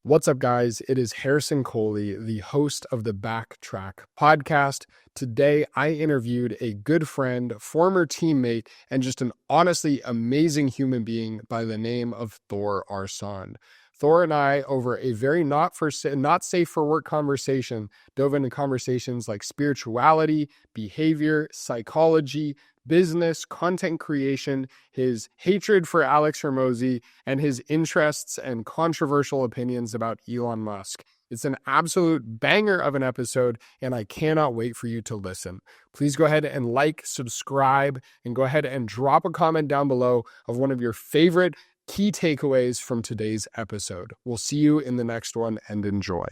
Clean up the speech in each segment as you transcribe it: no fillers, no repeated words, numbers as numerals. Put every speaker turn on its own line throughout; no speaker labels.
What's up, guys? It is Harrison Coley, the host of the Backtrack podcast. Today, I interviewed a good friend, former teammate, and just an honestly amazing human being by the name of Thor Aarsand. Thor and I, over a very not safe for work conversation, dove into conversations like spirituality, behavior, psychology, business, content creation, his hatred for Alex Hormozi, and his interests and controversial opinions about Elon Musk. It's an absolute banger of an episode, and I cannot wait for you to listen. Please go ahead and like, subscribe, and go ahead and drop a comment down below of one of your favorite key takeaways from today's episode. We'll see you in the next one, and enjoy.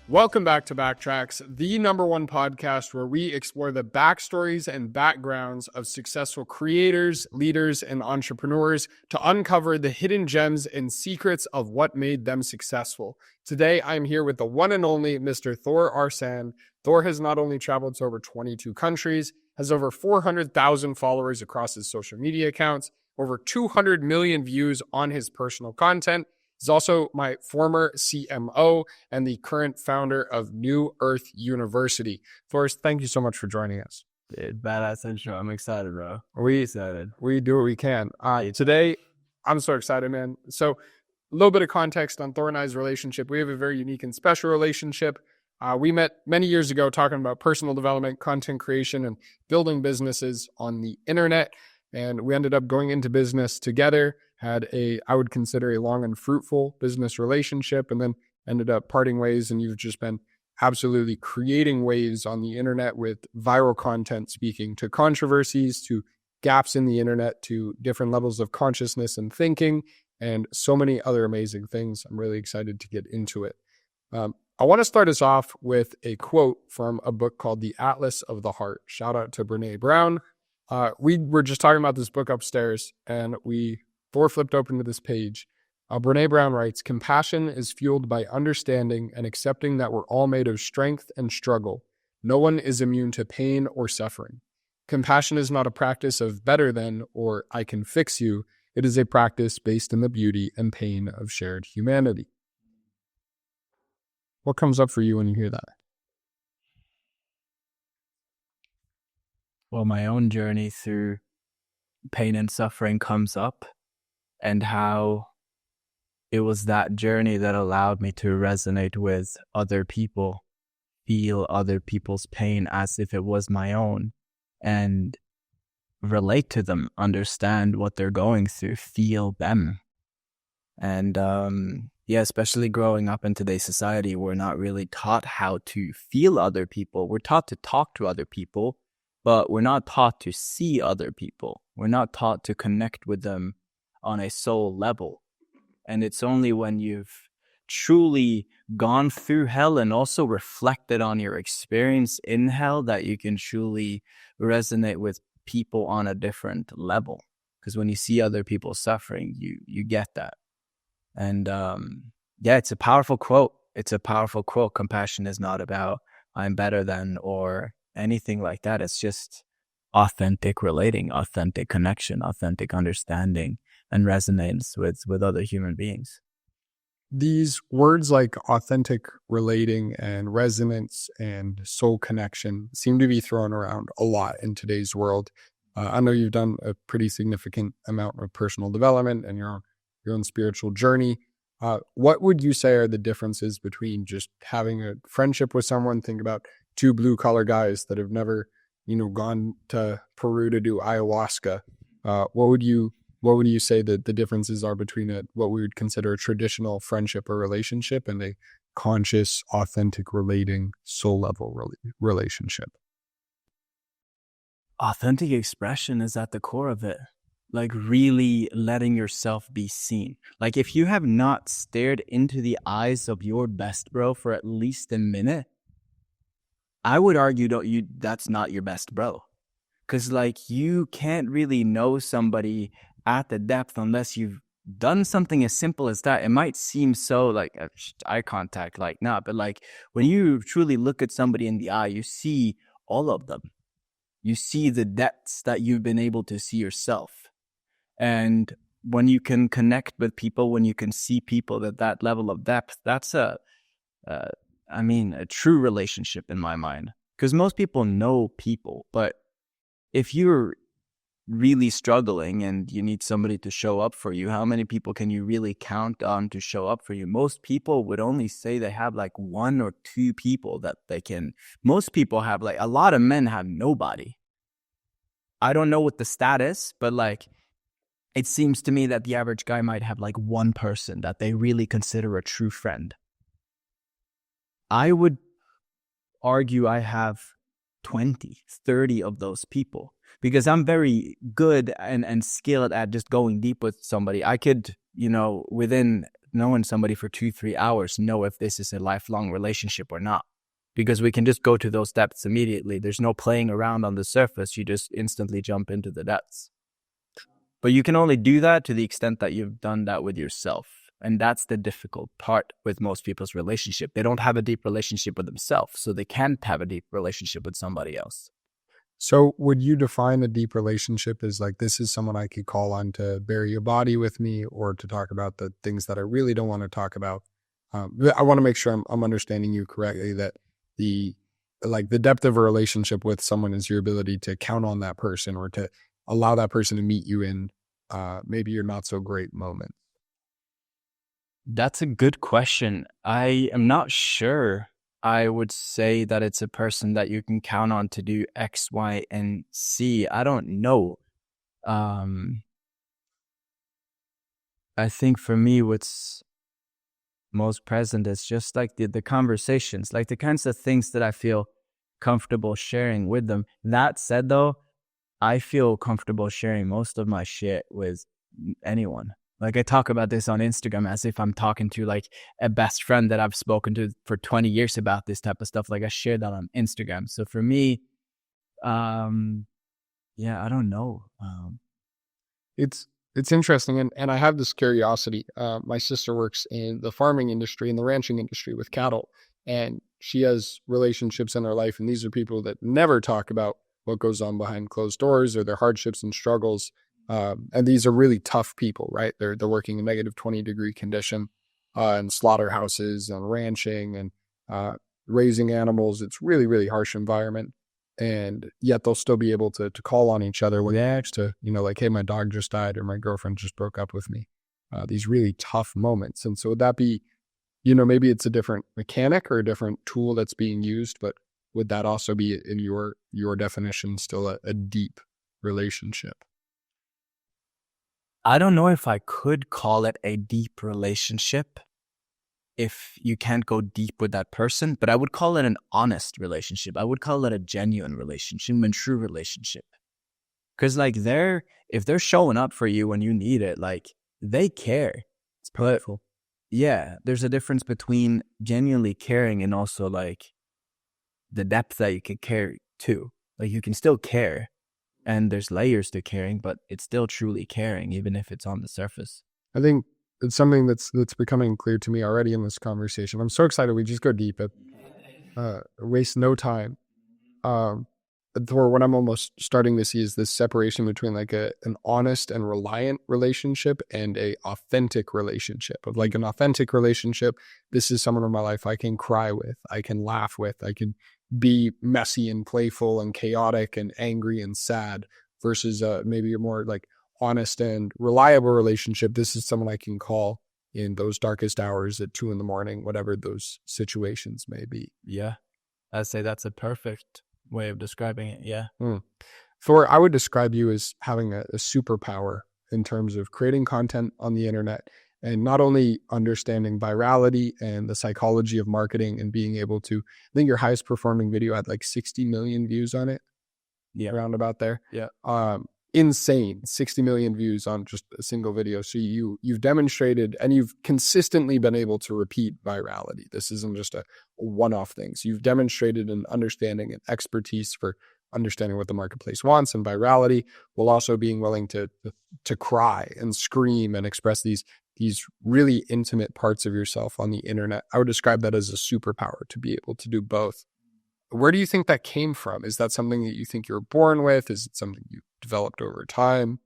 Welcome back to Backtracks, the #1 podcast where we explore the backstories and backgrounds of successful creators, leaders, and entrepreneurs to uncover the hidden gems and secrets of what made them successful. Today, I'm here with the one and only Mr. Thor Aarsand. Thor has not only traveled to over 22 countries, has over 400,000 followers across his social media accounts, over 200 million views on his personal content. He's also my former CMO and the current founder of New Earth University. Forrest, thank you so much for joining us.
Dude, badass intro. I'm excited, bro.
We do what we can. Today, I'm so excited, man. So a little bit of context on Thor and I's relationship. We have a very unique and special relationship. We met many years ago talking about personal development, content creation, and building businesses on the internet. And we ended up going into business together, had I would consider a long and fruitful business relationship, and then ended up parting ways. And you've just been absolutely creating waves on the internet with viral content, speaking to controversies, to gaps in the internet, to different levels of consciousness and thinking, and so many other amazing things. I'm really excited to get into it. I want to start us off with a quote from a book called The Atlas of the Heart. Shout out to Brene Brown. We were just talking about this book upstairs, and Thor flipped open to this page. Brene Brown writes, "Compassion is fueled by understanding and accepting that we're all made of strength and struggle. No one is immune to pain or suffering. Compassion is not a practice of better than or I can fix you. It is a practice based in the beauty and pain of shared humanity." What comes up for you when you hear that?
Well, my own journey through pain and suffering comes up, and how it was that journey that allowed me to resonate with other people, feel other people's pain as if it was my own, and relate to them, understand what they're going through, feel them. And especially growing up in today's society, we're not really taught how to feel other people. We're taught to talk to other people, but we're not taught to see other people. We're not taught to connect with them on a soul level. And it's only when you've truly gone through hell and also reflected on your experience in hell that you can truly resonate with people on a different level. Because when you see other people suffering, you get that. And it's a powerful quote. It's a powerful quote. Compassion is not about I'm better than or anything like that. It's just authentic relating, authentic connection, authentic understanding, and resonance with other human beings.
These words like authentic relating and resonance and soul connection seem to be thrown around a lot in today's world. I know you've done a pretty significant amount of personal development and your own spiritual journey. What would you say are the differences between just having a friendship with someone? Think about two blue collar guys that have never, gone to Peru to do ayahuasca. What would you say that the differences are between what we would consider a traditional friendship or relationship and a conscious, authentic, relating, soul level relationship?
Authentic expression is at the core of it. Like really letting yourself be seen. Like if you have not stared into the eyes of your best bro for at least a minute, I would argue that's not your best bro. Because like you can't really know somebody at the depth unless you've done something as simple as that. It might seem so like eye contact, like not, but like when you truly look at somebody in the eye, you see all of them. You see the depths that you've been able to see yourself. And when you can connect with people, when you can see people at that level of depth, that's a true relationship in my mind. Because most people know people, but if you're really struggling and you need somebody to show up for you, how many people can you really count on to show up for you? Most people would only say they have like 1 or 2 people that they can. Most people have, like, a lot of men have nobody. I don't know what the stat is, but like, it seems to me that the average guy might have like 1 person that they really consider a true friend. I would argue I have 20, 30 of those people, because I'm very good and skilled at just going deep with somebody. I could, within knowing somebody for 2-3 hours, know if this is a lifelong relationship or not, because we can just go to those depths immediately. There's no playing around on the surface. You just instantly jump into the depths. But you can only do that to the extent that you've done that with yourself. And that's the difficult part with most people's relationship. They don't have a deep relationship with themselves, so they can't have a deep relationship with somebody else.
So would you define a deep relationship as like, this is someone I could call on to bury a body with me, or to talk about the things that I really don't want to talk about? I want to make sure I'm understanding you correctly, that the depth of a relationship with someone is your ability to count on that person, or to allow that person to meet you in maybe your not so great moment.
That's a good question. I am not sure. I would say that it's a person that you can count on to do X, Y, and Z. I don't know. I think for me, what's most present is just like the conversations, like the kinds of things that I feel comfortable sharing with them. That said, though, I feel comfortable sharing most of my shit with anyone. Like, I talk about this on Instagram as if I'm talking to like a best friend that I've spoken to for 20 years about this type of stuff. Like, I share that on Instagram. So for me, I don't know.
It's interesting, and I have this curiosity. My sister works in the farming industry, in the ranching industry with cattle, and she has relationships in her life, and these are people that never talk about what goes on behind closed doors or their hardships and struggles. And these are really tough people, right? They're working in negative 20-degree condition, in slaughterhouses and ranching and raising animals. It's really, really harsh environment. And yet they'll still be able to call on each other when they ask to, like, hey, my dog just died, or my girlfriend just broke up with me. These really tough moments. And so would that be, maybe it's a different mechanic or a different tool that's being used, but would that also be, in your definition, still a deep relationship?
I don't know if I could call it a deep relationship if you can't go deep with that person, but I would call it an honest relationship. I would call it a genuine relationship, a true relationship. Because like, if they're showing up for you when you need it, like, they care.
It's powerful.
Yeah, there's a difference between genuinely caring and also like the depth that you can care too. Like, you can still care, and there's layers to caring, but it's still truly caring, even if it's on the surface.
I think it's something that's becoming clear to me already in this conversation. I'm so excited. We just go deep. Waste no time. Thor, what I'm almost starting to see is this separation between like an honest and reliant relationship and a authentic relationship. Of like, an authentic relationship, this is someone in my life I can cry with, I can laugh with, I can be messy and playful and chaotic and angry and sad, versus maybe a more like honest and reliable relationship. This is someone I can call in those darkest hours at 2 a.m, whatever those situations may be.
Yeah, I'd say that's a perfect way of describing it. Yeah.
Thor, I would describe you as having a superpower in terms of creating content on the internet, and not only understanding virality and the psychology of marketing, and being able to, I think your highest performing video had like 60 million views on it.
Yeah.
Around about there.
Yeah.
Insane, 60 million views on just a single video. So you've demonstrated, and you've consistently been able to repeat virality. This isn't just a one-off thing. So you've demonstrated an understanding and expertise for understanding what the marketplace wants, and virality, while also being willing to cry and scream and express these really intimate parts of yourself on the internet. I would describe that as a superpower, to be able to do both. Where do you think that came from? Is that something that you think you were born with? Is it something you developed over time?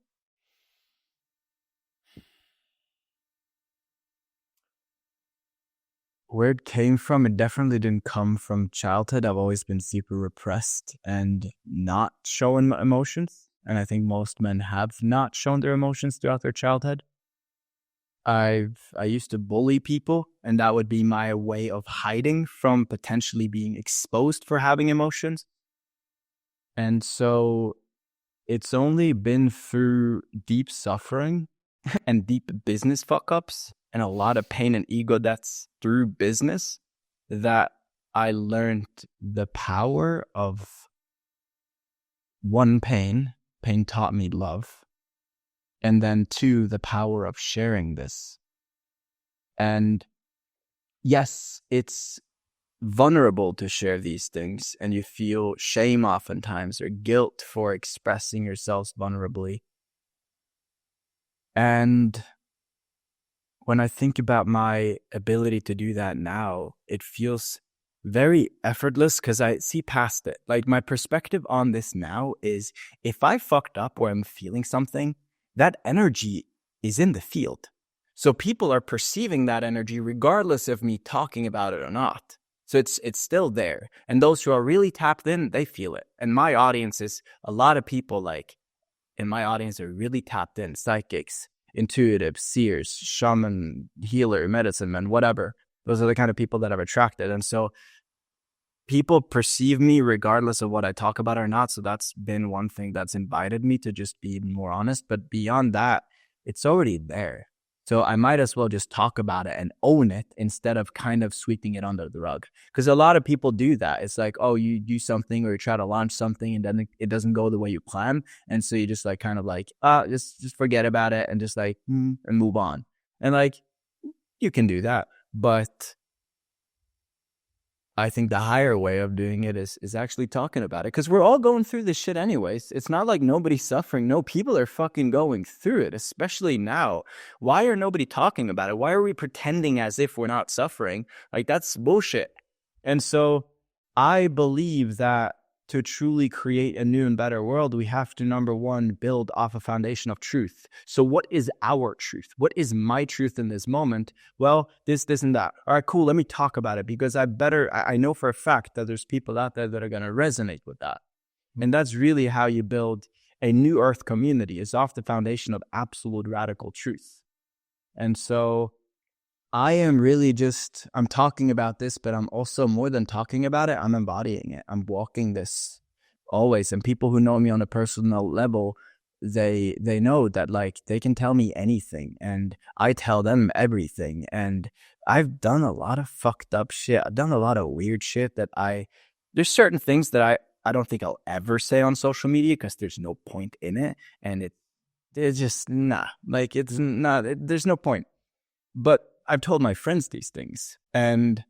where it came from, it definitely didn't come from childhood. I've always been super repressed and not showing my emotions. And I think most men have not shown their emotions throughout their childhood. I used to bully people, and that would be my way of hiding from potentially being exposed for having emotions. And so it's only been through deep suffering and deep business fuck ups and a lot of pain and ego that's through business that I learned the power of one, pain. Pain taught me love. And then two, the power of sharing this. And yes, it's vulnerable to share these things, and you feel shame oftentimes or guilt for expressing yourselves vulnerably. And when I think about my ability to do that now, it feels very effortless because I see past it. Like, my perspective on this now is, if I fucked up or I'm feeling something, that energy is in the field. So people are perceiving that energy regardless of me talking about it or not. So it's still there. And those who are really tapped in, they feel it. And my audience is a lot of people, like, in my audience are really tapped in: psychics, intuitive, seers, shaman, healer, medicine man, whatever. Those are the kind of people that I've attracted. And so people perceive me regardless of what I talk about or not. So that's been one thing that's invited me to just be more honest. But beyond that, it's already there. So I might as well just talk about it and own it instead of kind of sweeping it under the rug. Because a lot of people do that. It's like, oh, you do something or you try to launch something and then it doesn't go the way you plan. And so you just like kind of like, just forget about it and just like, and move on. And like, you can do that. But I think the higher way of doing it is actually talking about it, because we're all going through this shit anyways. It's not like nobody's suffering. No, people are fucking going through it, especially now. Why are nobody talking about it? Why are we pretending as if we're not suffering? Like, that's bullshit. And so I believe that to truly create a new and better world, we have to, number one, build off a foundation of truth. So what is our truth? What is my truth in this moment? Well, this, and that. All right, cool. Let me talk about it, because I know for a fact that there's people out there that are going to resonate with that. And that's really how you build a new earth community, is off the foundation of absolute radical truth. And so I am really I'm talking about this, but I'm also, more than talking about it, I'm embodying it. I'm walking this always. And people who know me on a personal level, they know that, like, they can tell me anything and I tell them everything. And I've done a lot of fucked up shit. I've done a lot of weird shit that there's certain things that I don't think I'll ever say on social media, because there's no point in it. And it's just, like, it's not, there's no point. But I've told my friends these things, and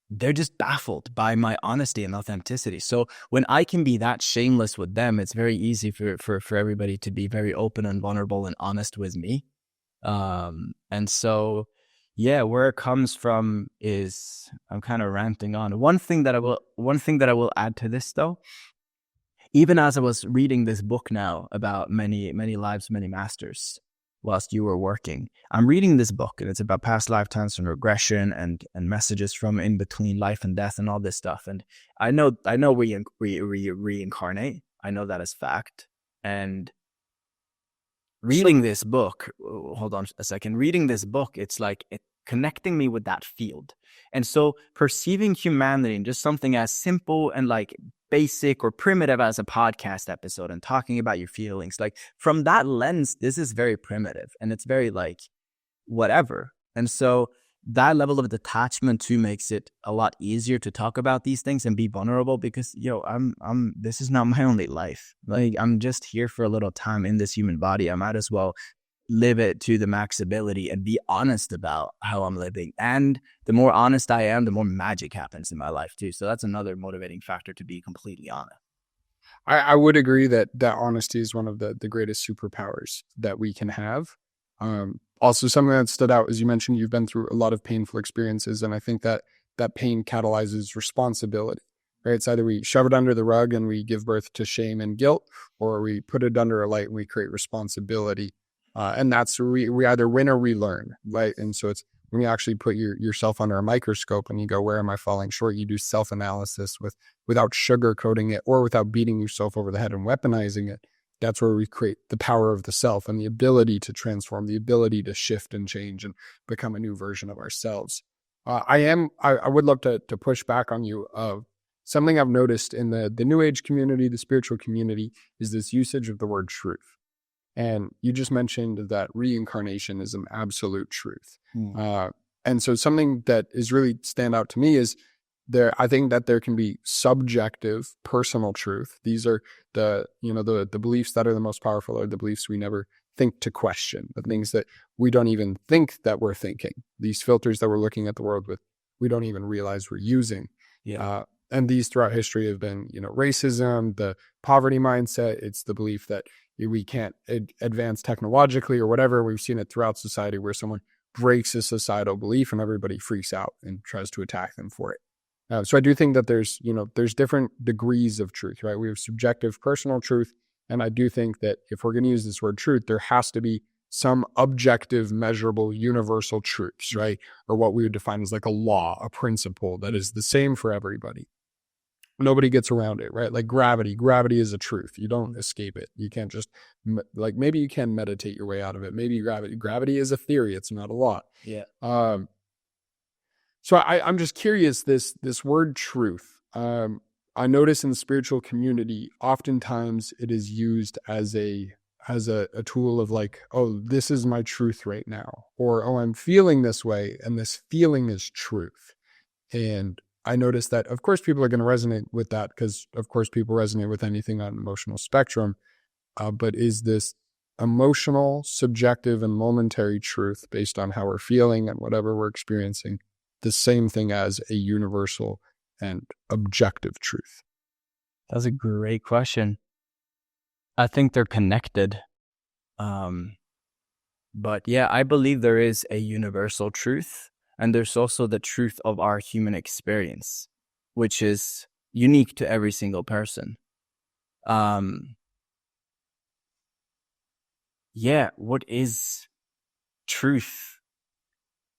they're just baffled by my honesty and authenticity. So when I can be that shameless with them, it's very easy for everybody to be very open and vulnerable and honest with me. And so, yeah, where it comes from is, I'm kind of ranting on. One thing that I will add to this, though, even as I was reading this book now about many lives, many masters, whilst you were working, I'm reading this book, and it's about past lifetimes and regression and messages from in between life and death and all this stuff. And I know we reincarnate. I know that as fact. And reading this book, hold on a second, reading this book, it's like connecting me with that field. And so perceiving humanity in just something as simple and like basic or primitive as a podcast episode and talking about your feelings, like, from that lens, this is very primitive and it's very like whatever. And so that level of detachment too makes it a lot easier to talk about these things and be vulnerable, because this is not my only life. Like, I'm just here for a little time in this human body. I might as well live it to the max ability and be honest about how I'm living. And the more honest I am, the more magic happens in my life too. So that's another motivating factor, to be completely honest.
I would agree that honesty is one of the greatest superpowers that we can have. Also, something that stood out, as you mentioned, you've been through a lot of painful experiences, and I think that pain catalyzes responsibility. Right? It's either we shove it under the rug and we give birth to shame and guilt, or we put it under a light and we create responsibility. And that's we either win or we learn, right? And so it's when you actually put yourself under a microscope and you go, where am I falling short? You do self-analysis without sugarcoating it or without beating yourself over the head and weaponizing it. That's where we create the power of the self and the ability to transform, the ability to shift and change and become a new version of ourselves. I would love to push back on you of something I've noticed in the New Age community, the spiritual community, is this usage of the word truth. And you just mentioned that reincarnation is an absolute truth. And so something that is really stand out to me is I think that there can be subjective personal truth. These are the beliefs that are the most powerful, are the beliefs we never think to question, the things that we don't even think that we're thinking. These filters that we're looking at the world with, we don't even realize we're using. And these throughout history have been, racism, the poverty mindset. It's the belief that we can't advance technologically or whatever. We've seen it throughout society where someone breaks a societal belief and everybody freaks out and tries to attack them for it. So I do think that there's different degrees of truth, right? We have subjective personal truth. And I do think that if we're going to use this word truth, there has to be some objective, measurable, universal truths, right? Or what we would define as like a law, a principle that is the same for everybody. Nobody gets around it, right? Like gravity. Gravity is a truth. You don't escape it. You can't just, maybe you can meditate your way out of it. Maybe gravity is a theory. It's not a law.
Yeah.
So I'm just curious, this word truth, I notice in the spiritual community, oftentimes it is used as a tool of like, oh, this is my truth right now. Or, oh, I'm feeling this way and this feeling is truth. And I noticed that, of course, people are going to resonate with that because, of course, people resonate with anything on an emotional spectrum. But is this emotional, subjective, and momentary truth based on how we're feeling and whatever we're experiencing the same thing as a universal and objective truth?
That's a great question. I think they're connected. But yeah, I believe there is a universal truth. And there's also the truth of our human experience, which is unique to every single person. Yeah, what is truth?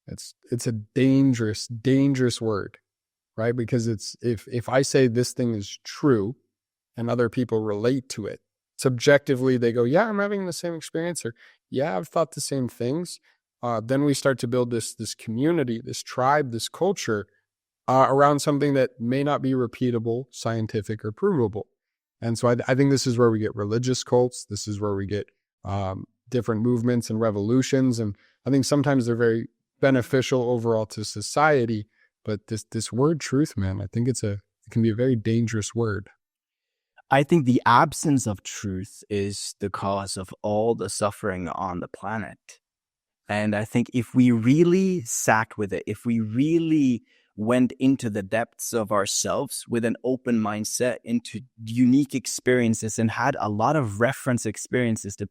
It's a dangerous, dangerous word, right? Because it's if I say this thing is true and other people relate to it, subjectively they go, yeah, I'm having the same experience, or yeah, I've thought the same things. Then we start to build this community, this tribe, this culture around something that may not be repeatable, scientific, or provable. And so I think this is where we get religious cults. This is where we get different movements and revolutions. And I think sometimes they're very beneficial overall to society. But this word truth, man, I think it can be a very dangerous word.
I think the absence of truth is the cause of all the suffering on the planet. And I think if we really sat with it, if we really went into the depths of ourselves with an open mindset into unique experiences and had a lot of reference experiences, the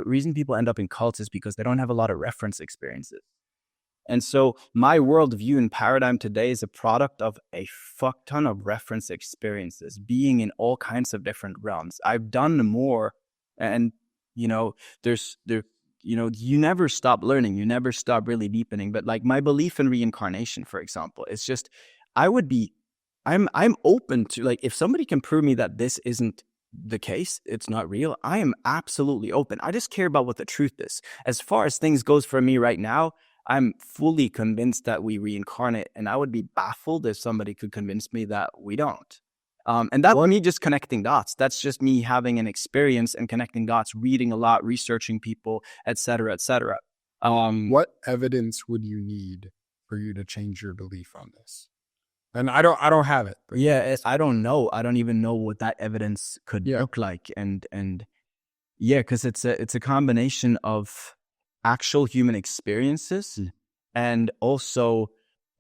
reason people end up in cults is because they don't have a lot of reference experiences. And so my worldview and paradigm today is a product of a fuck ton of reference experiences, being in all kinds of different realms. I've done more, and you never stop learning. You never stop really deepening. But like my belief in reincarnation, for example, it's just, I'm open to, like, if somebody can prove me that this isn't the case, it's not real, I am absolutely open. I just care about what the truth is. As far as things goes for me right now, I'm fully convinced that we reincarnate, and I would be baffled if somebody could convince me that we don't. And that's me just connecting dots. That's just me having an experience and connecting dots, reading a lot, researching people, et cetera, et cetera.
What evidence would you need for you to change your belief on this? And I don't have it.
Yeah, I don't know. I don't even know what that evidence could look like. And yeah, because it's a combination of actual human experiences and also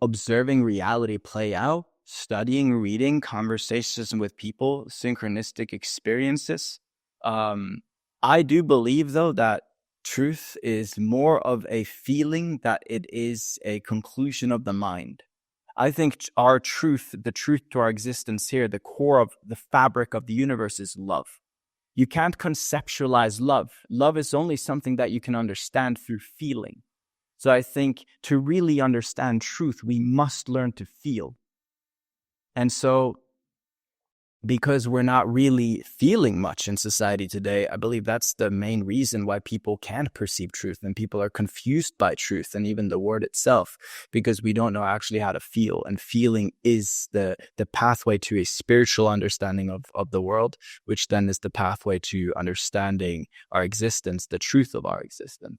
observing reality play out, studying, reading, conversations with people, synchronistic experiences. I do believe, though, that truth is more of a feeling that it is a conclusion of the mind. I think our truth, the truth to our existence here, the core of the fabric of the universe is love. You can't conceptualize love. Love is only something that you can understand through feeling. So I think to really understand truth, we must learn to feel. And so because we're not really feeling much in society today, I believe that's the main reason why people can't perceive truth and people are confused by truth and even the word itself, because we don't know actually how to feel. And feeling is the pathway to a spiritual understanding of the world, which then is the pathway to understanding our existence, the truth of our existence.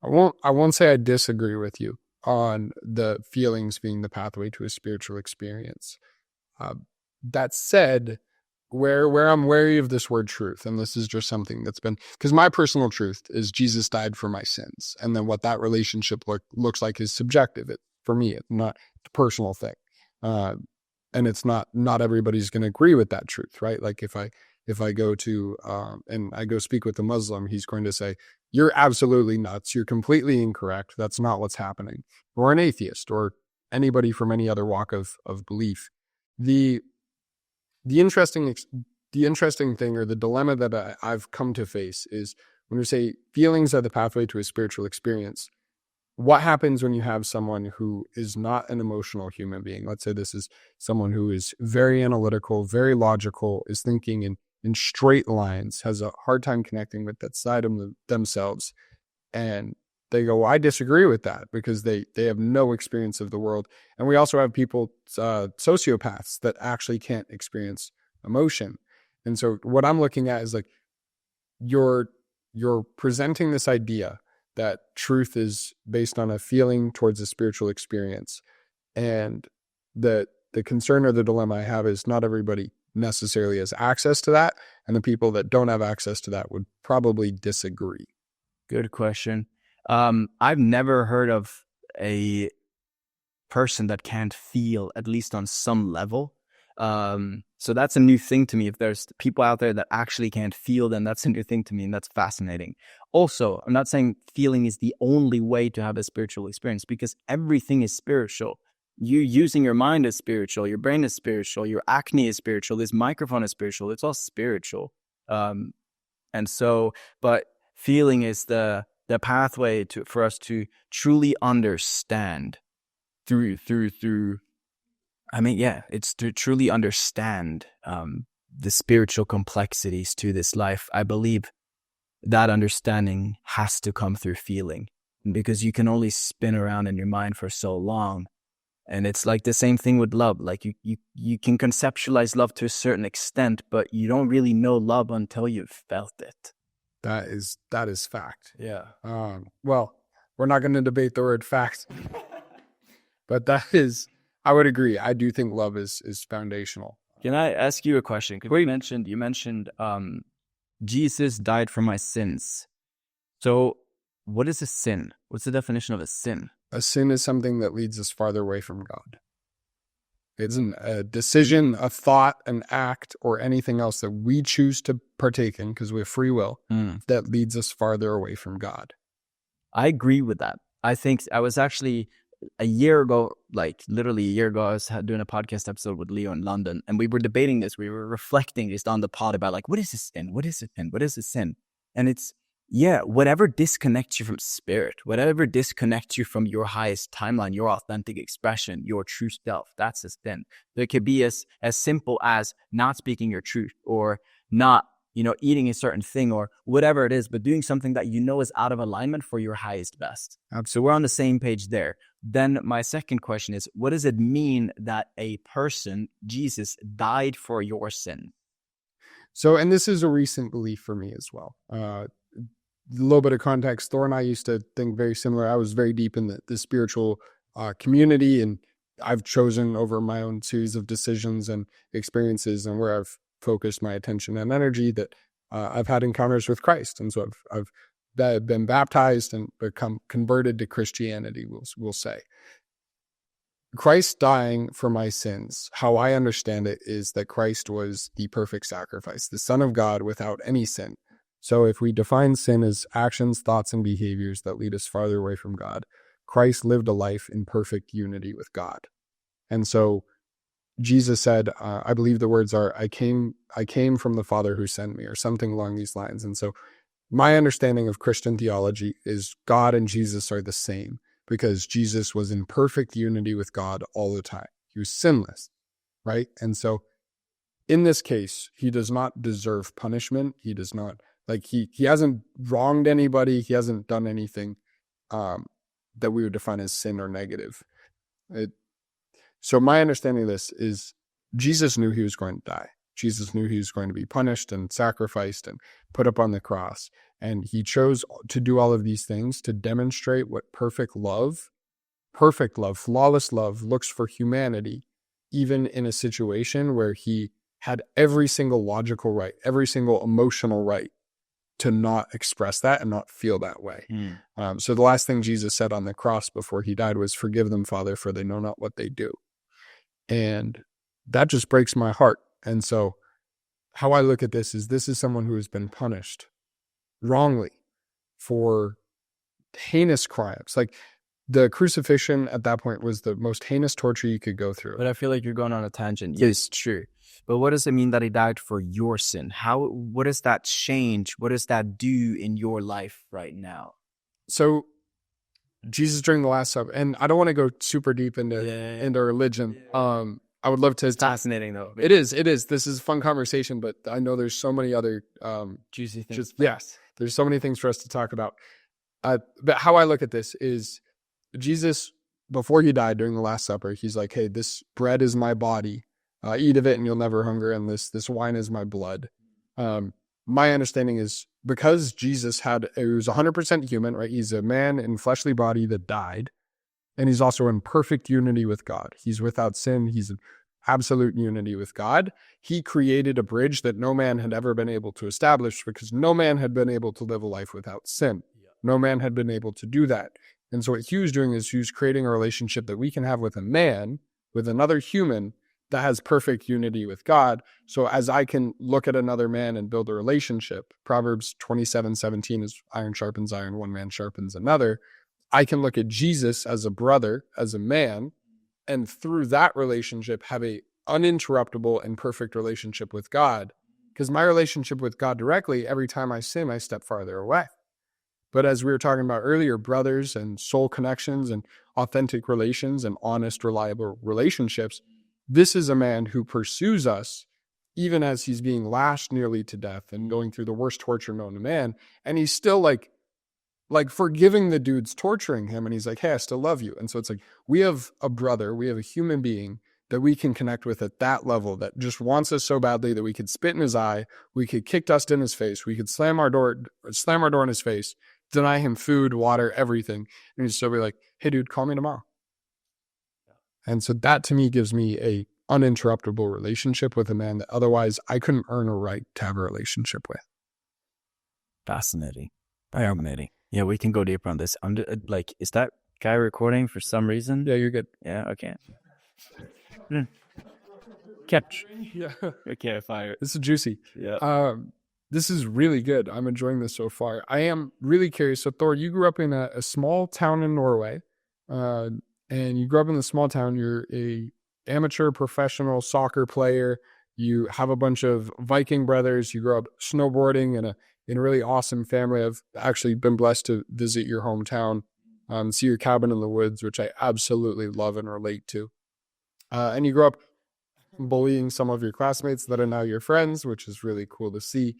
I won't say I disagree with you on the feelings being the pathway to a spiritual experience. That said, where I'm wary of this word truth, and this is just something that's been, because my personal truth is Jesus died for my sins, and then what that relationship looks like is subjective. For me, it's not a personal thing, and it's not everybody's going to agree with that truth, right? Like if I go to and I go speak with a Muslim, he's going to say, "You're absolutely nuts. You're completely incorrect. That's not what's happening." Or an atheist, or anybody from any other walk of belief. The interesting thing, or the dilemma that I've come to face, is when we say feelings are the pathway to a spiritual experience, what happens when you have someone who is not an emotional human being? Let's say this is someone who is very analytical, very logical, is thinking in straight lines, has a hard time connecting with that side of themselves. And they go, well, I disagree with that, because they have no experience of the world. And we also have people, sociopaths, that actually can't experience emotion. And so what I'm looking at is like, you're presenting this idea that truth is based on a feeling towards a spiritual experience. And the concern or the dilemma I have is not everybody necessarily has access to that. And the people that don't have access to that would probably disagree.
Good question. I've never heard of a person that can't feel, at least on some level. So that's a new thing to me. If there's people out there that actually can't feel, then that's a new thing to me, and that's fascinating. Also, I'm not saying feeling is the only way to have a spiritual experience, because everything is spiritual. You using your mind is spiritual, your brain is spiritual, your acne is spiritual, this microphone is spiritual. It's all spiritual. And so, but feeling is the pathway for us to truly understand through. I mean, yeah, it's to truly understand the spiritual complexities to this life. I believe that understanding has to come through feeling, because you can only spin around in your mind for so long. And it's like the same thing with love. Like you can conceptualize love to a certain extent, but you don't really know love until you've felt it.
That is fact.
Yeah.
Well, we're not going to debate the word fact, but I would agree. I do think love is foundational.
Can I ask you a question? Because you mentioned Jesus died for my sins. So what is a sin? What's the definition of a sin?
A sin is something that leads us farther away from God. It's a decision, a thought, an act, or anything else that we choose to partake in, because we have free will, that leads us farther away from God.
I agree with that. I think I was actually a year ago, like literally a year ago, I was doing a podcast episode with Leo in London, and we were debating this. We were reflecting just on the pod about like, what is a sin? What is a sin? What is a sin? And it's, yeah, whatever disconnects you from spirit, whatever disconnects you from your highest timeline, your authentic expression, your true self, that's a sin. It could be as simple as not speaking your truth, or not, eating a certain thing, or whatever it is, but doing something that is out of alignment for your highest best. So we're on the same page there. Then my second question is, what does it mean that a person, Jesus, died for your sin?
So, and this is a recent belief for me as well. A little bit of context. Thor and I used to think very similar. I was very deep in the spiritual community, and I've chosen over my own series of decisions and experiences, and where I've focused my attention and energy, that I've had encounters with Christ. And so I've been baptized and become converted to Christianity, we'll say. Christ dying for my sins, how I understand it, is that Christ was the perfect sacrifice, the Son of God without any sin. So if we define sin as actions, thoughts, and behaviors that lead us farther away from God, Christ lived a life in perfect unity with God. And so Jesus said, I believe the words are, I came from the Father who sent me, or something along these lines. And so my understanding of Christian theology is God and Jesus are the same, because Jesus was in perfect unity with God all the time. He was sinless, right? And so in this case, he does not deserve punishment. He does not, like, he hasn't wronged anybody. He hasn't done anything that we would define as sin or negative. So my understanding of this is Jesus knew he was going to die. Jesus knew he was going to be punished and sacrificed and put up on the cross. And he chose to do all of these things to demonstrate what perfect love, flawless love looks for humanity, even in a situation where he had every single logical right, every single emotional right to not express that and not feel that way. So the last thing Jesus said on the cross before he died was, "Forgive them, Father, for they know not what they do." And that just breaks my heart. And so how I look at this is someone who has been punished wrongly for heinous crimes. Like, the crucifixion at that point was the most heinous torture you could go through.
But I feel like you're going on a tangent. Yes, true. But what does it mean that he died for your sin? What does that change? What does that do in your life right now?
So Jesus during the Last Supper, and I don't want to go super deep into religion. I would love to.
It's fascinating though.
It is. This is a fun conversation, but I know there's so many other
juicy things.
Yes, there's so many things for us to talk about. But how I look at this is Jesus, before he died during the Last Supper, he's like, "Hey, this bread is my body. Eat of it and you'll never hunger. And this wine is my blood." My understanding is because Jesus he was 100% human, right? He's a man in fleshly body that died. And he's also in perfect unity with God. He's without sin. He's in absolute unity with God. He created a bridge that no man had ever been able to establish, because no man had been able to live a life without sin. No man had been able to do that. And so what he was doing is he was creating a relationship that we can have with a man, with another human, that has perfect unity with God. So as I can look at another man and build a relationship, Proverbs 27:17 is iron sharpens iron, one man sharpens another. I can look at Jesus as a brother, as a man, and through that relationship have a uninterruptible and perfect relationship with God. Because my relationship with God directly, every time I sin, I step farther away. But as we were talking about earlier, brothers and soul connections and authentic relations and honest, reliable relationships, this is a man who pursues us even as he's being lashed nearly to death and going through the worst torture known to man. And he's still like forgiving the dudes torturing him. And he's like, "Hey, I still love you." And so it's like, we have a brother, we have a human being that we can connect with at that level, that just wants us so badly that we could spit in his eye, we could kick dust in his face, we could slam our door in his face, deny him food, water, everything. And he'd still be like, "Hey dude, call me tomorrow." And so that to me gives me a uninterruptible relationship with a man that otherwise I couldn't earn a right to have a relationship with.
Fascinating. Yeah, we can go deeper on this. Is that guy recording for some reason?
Yeah, you're good.
Yeah, okay. Catch.
Yeah.
Okay, fire.
This is juicy.
Yeah.
This is really good. I'm enjoying this so far. I am really curious. So Thor, you grew up in a small town in Norway. And you grew up in the small town. You're a amateur professional soccer player. You have a bunch of Viking brothers. You grew up snowboarding in a really awesome family. I've actually been blessed to visit your hometown, see your cabin in the woods, which I absolutely love and relate to. And you grew up bullying some of your classmates that are now your friends, which is really cool to see.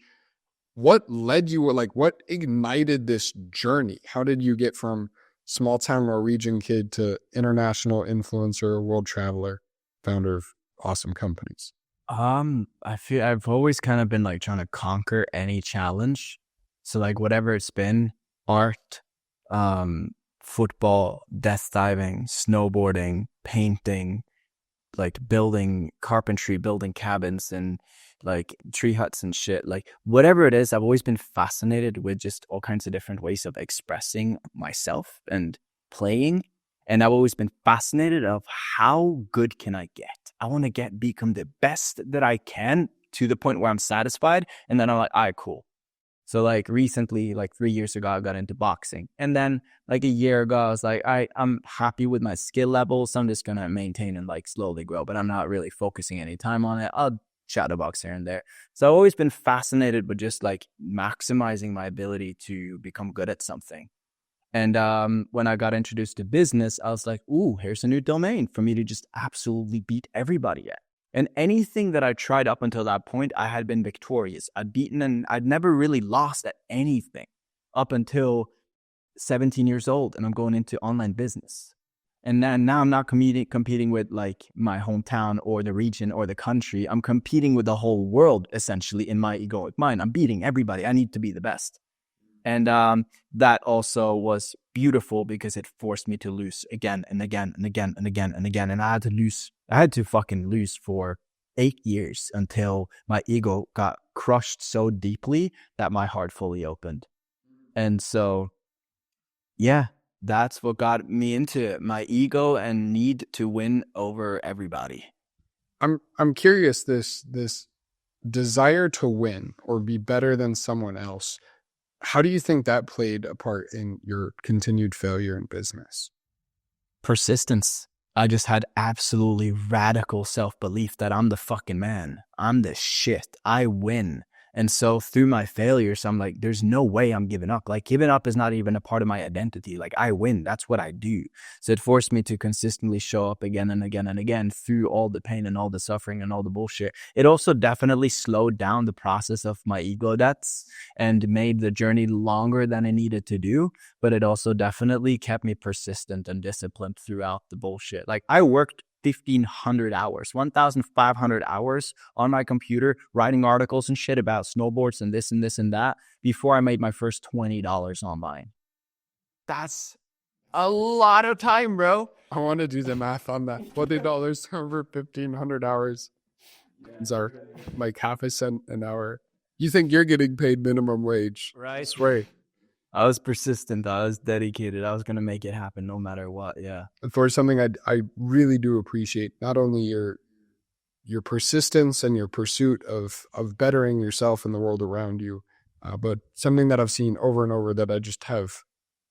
What led you, what ignited this journey? How did you get from small town Norwegian kid to international influencer, world traveler, founder of awesome companies?
I feel I've always kind of been trying to conquer any challenge. So whatever it's been, art, football, death diving, snowboarding, painting, building carpentry, building cabins and tree huts and shit, whatever it is, I've always been fascinated with just all kinds of different ways of expressing myself and playing. And I've always been fascinated of how good can I get? I want to become the best that I can to the point where I'm satisfied. And then I'm like, all right, cool. So recently, 3 years ago, I got into boxing. And then a year ago, I was like, I'm happy with my skill level. So I'm just going to maintain and slowly grow, but I'm not really focusing any time on it. I'll shadow box here and there. So I've always been fascinated with just like maximizing my ability to become good at something. And when I got introduced to business, I was like, ooh, here's a new domain for me to just absolutely beat everybody at. And anything that I tried up until that point, I had been victorious. I'd beaten, and I'd never really lost at anything up until 17 years old, and I'm going into online business. And then now I'm not competing with like my hometown or the region or the country. I'm competing with the whole world, essentially, in my egoic mind. I'm beating everybody. I need to be the best. And that also was beautiful because it forced me to lose again and again and again and again and again. And I had to fucking lose for 8 years until my ego got crushed so deeply that my heart fully opened. And so, yeah, that's what got me into it. My ego and need to win over everybody.
I'm curious, this desire to win or be better than someone else, how do you think that played a part in your continued failure in business?
Persistence. I just had absolutely radical self-belief that I'm the fucking man. I'm the shit. I win. And so through my failures, I'm like, there's no way I'm giving up. Like, giving up is not even a part of my identity. Like, I win. That's what I do. So it forced me to consistently show up again and again and again through all the pain and all the suffering and all the bullshit. It also definitely slowed down the process of my ego deaths and made the journey longer than it needed to do. But it also definitely kept me persistent and disciplined throughout the bullshit. Like, I worked 1,500 hours, 1,500 hours on my computer, writing articles and shit about snowboards and this and this and that before I made my first $20 online. That's a lot of time, bro.
I want to do the math on that. $20 over 1,500 hours. These are like half a cent an hour. You think you're getting paid minimum wage?
Right.
I swear.
I was persistent. I was dedicated. I was going to make it happen no matter what. Yeah.
Thor, something I really do appreciate, not only your persistence and your pursuit of bettering yourself and the world around you, but something that I've seen over and over that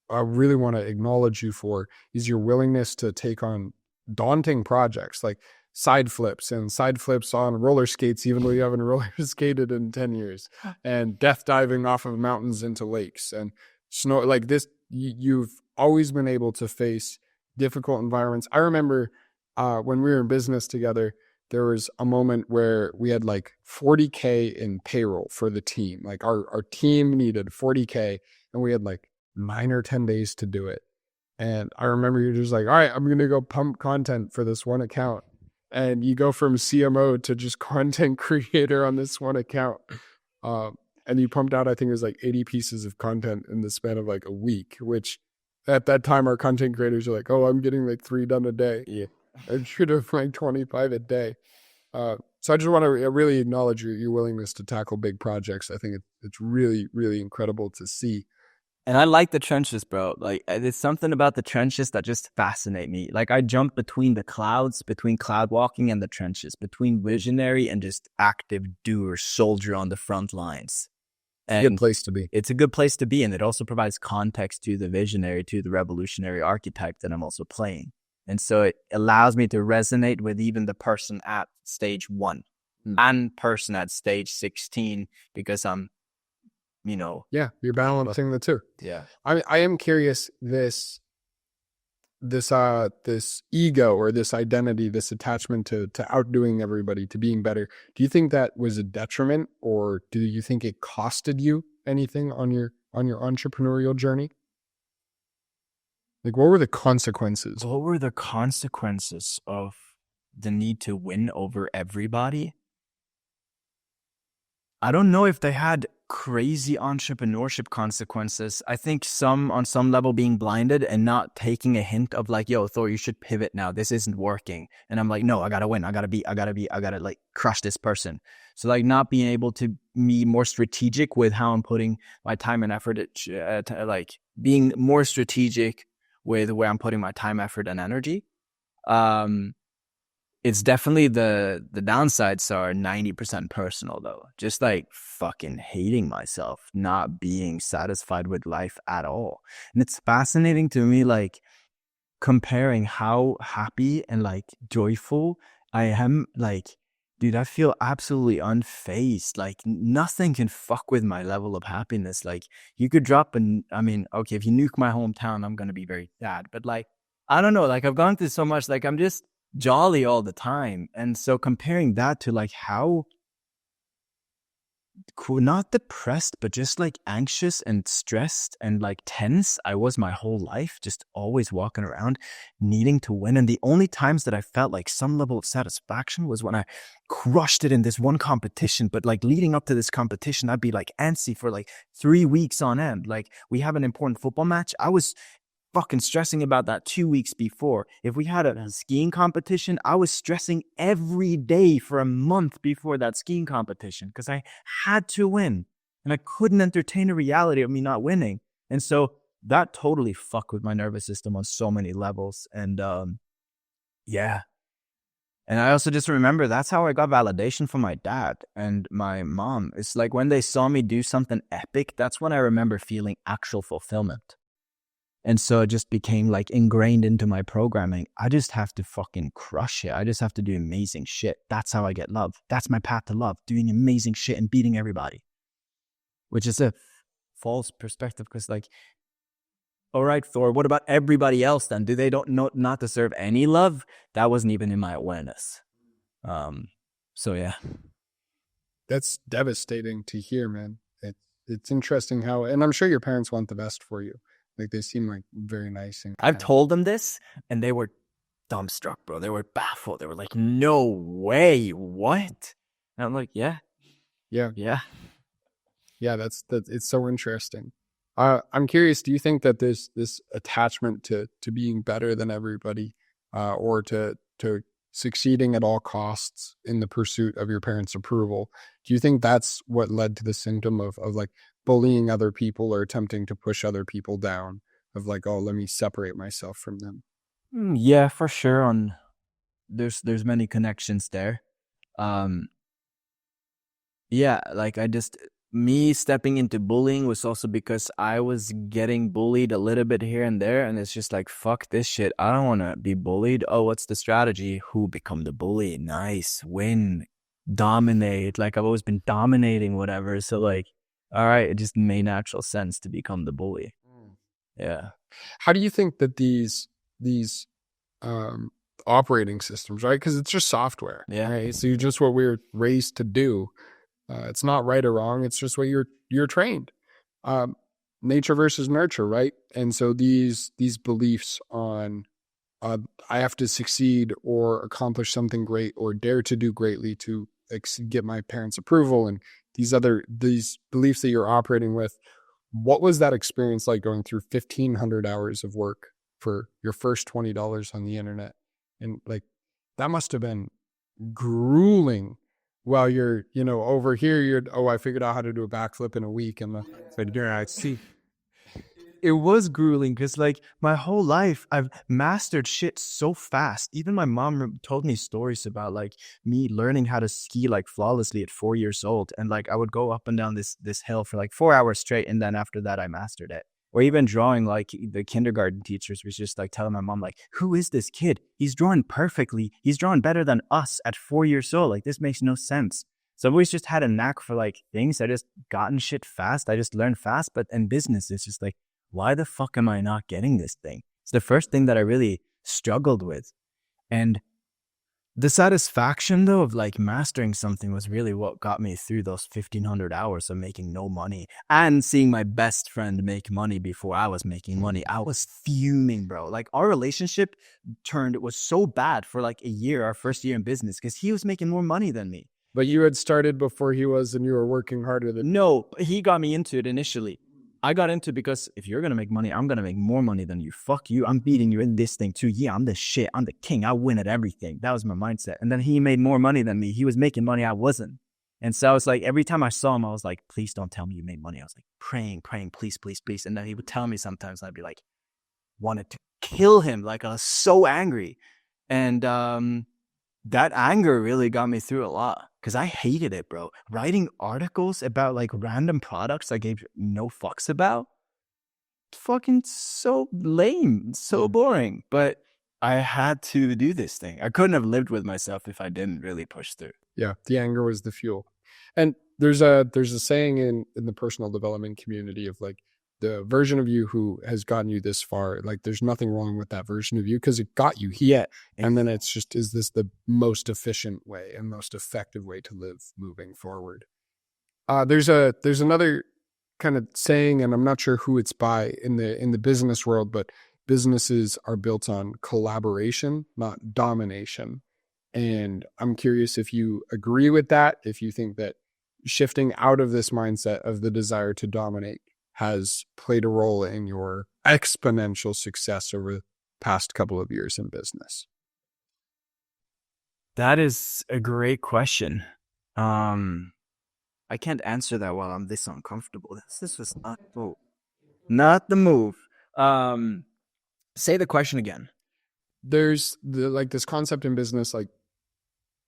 I really want to acknowledge you for is your willingness to take on daunting projects like side flips on roller skates, even though you haven't roller skated in 10 years, and death diving off of mountains into lakes and snow like this. You've always been able to face difficult environments. I remember when we were in business together, there was a moment where we had like 40K in payroll for the team. Like our team needed 40K and we had like 9 or 10 days to do it. And I remember you're just like, all right, I'm going to go pump content for this one account. And you go from CMO to just content creator on this one account. And you pumped out, I think it was like 80 pieces of content in the span of like a week, which at that time our content creators are like, oh, I'm getting like 3 done a day.
Yeah.
I should have like 25 a day. So I just want to really acknowledge your willingness to tackle big projects. I think it's really, really incredible to see.
And I like the trenches, bro. Like, there's something about the trenches that just fascinate me. Like, I jump between the clouds, between cloud walking and the trenches, between visionary and just active doer, soldier on the front lines.
And it's a good place to be.
It's a good place to be. And it also provides context to the visionary, to the revolutionary architect that I'm also playing. And so it allows me to resonate with even the person at stage 1 and person at stage 16 because I'm,
yeah, you're balancing the two.
Yeah.
I am curious, this ego or this identity, this attachment to outdoing everybody, to being better. Do you think that was a detriment, or do you think it costed you anything on your entrepreneurial journey? Like, what were the consequences?
What were the consequences of the need to win over everybody? I don't know if they had crazy entrepreneurship consequences. I think on some level being blinded and not taking a hint of like, yo, Thor, you should pivot now. This isn't working. And I'm like, no, I gotta win. I gotta like crush this person. So like not being able to be more strategic with how I'm putting my time and effort, like being more strategic with where I'm putting my time, effort, and energy. It's definitely the downsides are 90% personal though. Just like fucking hating myself, not being satisfied with life at all. And it's fascinating to me, like comparing how happy and like joyful I am, like dude, I feel absolutely unfazed. Like nothing can fuck with my level of happiness. Like you could drop I mean, okay, if you nuke my hometown, I'm gonna be very sad. But like, I don't know, like I've gone through so much, like I'm just jolly all the time. And so comparing that to like how cool, not depressed, but just like anxious and stressed and like tense I was my whole life, just always walking around needing to win. And the only times that I felt like some level of satisfaction was when I crushed it in this one competition. But like leading up to this competition, I'd be like antsy for like 3 weeks on end. Like we have an important football match. I was fucking stressing about that 2 weeks before. If we had a skiing competition, I was stressing every day for a month before that skiing competition because I had to win and I couldn't entertain the reality of me not winning. And so that totally fucked with my nervous system on so many levels. And yeah. And I also just remember that's how I got validation from my dad and my mom. It's like when they saw me do something epic, that's when I remember feeling actual fulfillment. And so it just became like ingrained into my programming. I just have to fucking crush it. I just have to do amazing shit. That's how I get love. That's my path to love, doing amazing shit and beating everybody. Which is a false perspective because like, all right, Thor, what about everybody else then? Do they not deserve any love? That wasn't even in my awareness. So yeah.
That's devastating to hear, man. It's interesting how, and I'm sure your parents want the best for you. Like they seem like very nice. And
I've told them this and they were dumbstruck, bro. They were baffled. They were like, no way, what? And I'm like, yeah.
Yeah, that's it's so interesting. I'm curious, do you think that this attachment to being better than everybody, or to succeeding at all costs in the pursuit of your parents' approval, do you think that's what led to the symptom of like bullying other people or attempting to push other people down, of like, oh, let me separate myself from them?
Yeah, for sure. There's many connections there. Yeah, like me stepping into bullying was also because I was getting bullied a little bit here and there, and it's just like, fuck this shit. I don't want to be bullied. Oh, what's the strategy? Who become the bully? Nice, win, dominate. Like I've always been dominating whatever. So like, all right, it just made natural sense to become the bully. Yeah.
How do you think that these operating systems, right? Because it's just software,
Yeah.
right? So you're just what we were raised to do. It's not right or wrong. It's just what you're trained. Nature versus nurture, right? And so these beliefs on I have to succeed or accomplish something great or dare to do greatly to get my parents' approval, and these beliefs that you're operating with. What was that experience like going through 1,500 hours of work for your first $20 on the internet? And like, that must have been grueling while you're, over here, I figured out how to do a backflip in a week. And I see.
It was grueling because like my whole life I've mastered shit so fast. Even my mom told me stories about like me learning how to ski like flawlessly at 4 years old, and like I would go up and down this hill for like 4 hours straight, and then after that I mastered it. Or even drawing, like the kindergarten teachers was just like telling my mom like, who is this kid? He's drawing perfectly. He's drawing better than us at 4 years old. Like this makes no sense. So I've always just had a knack for like things. I just gotten shit fast. I just learned fast. But in business, it's just like, why the fuck am I not getting this thing? It's the first thing that I really struggled with. And the satisfaction, though, of like mastering something was really what got me through those 1,500 hours of making no money and seeing my best friend make money before I was making money. I was fuming, bro. Like our relationship was so bad for like a year, our first year in business, because he was making more money than me.
But you had started before he was, and you were working harder than.
No, he got me into it initially. I got into it because if you're going to make money, I'm going to make more money than you. Fuck you. I'm beating you in this thing too. Yeah, I'm the shit. I'm the king. I win at everything. That was my mindset. And then he made more money than me. He was making money. I wasn't. And so I was like, every time I saw him, I was like, please don't tell me you made money. I was like praying, please, please, please. And then he would tell me sometimes, and I'd be like, wanted to kill him. Like I was so angry. And that anger really got me through a lot. Because I hated it, bro. Writing articles about like random products I gave no fucks about. Fucking so lame, so boring. But I had to do this thing. I couldn't have lived with myself if I didn't really push through.
Yeah, the anger was the fuel. And there's a saying in the personal development community of like the version of you who has gotten you this far, like there's nothing wrong with that version of you because it got you here. And then it's just, is this the most efficient way and most effective way to live moving forward? There's another kind of saying, and I'm not sure who it's by in the business world, but businesses are built on collaboration, not domination. And I'm curious if you agree with that, if you think that shifting out of this mindset of the desire to dominate has played a role in your exponential success over the past couple of years in business.
That is a great question. I can't answer that while I'm this uncomfortable. This was not the move. Say the question again.
There's this concept in business, like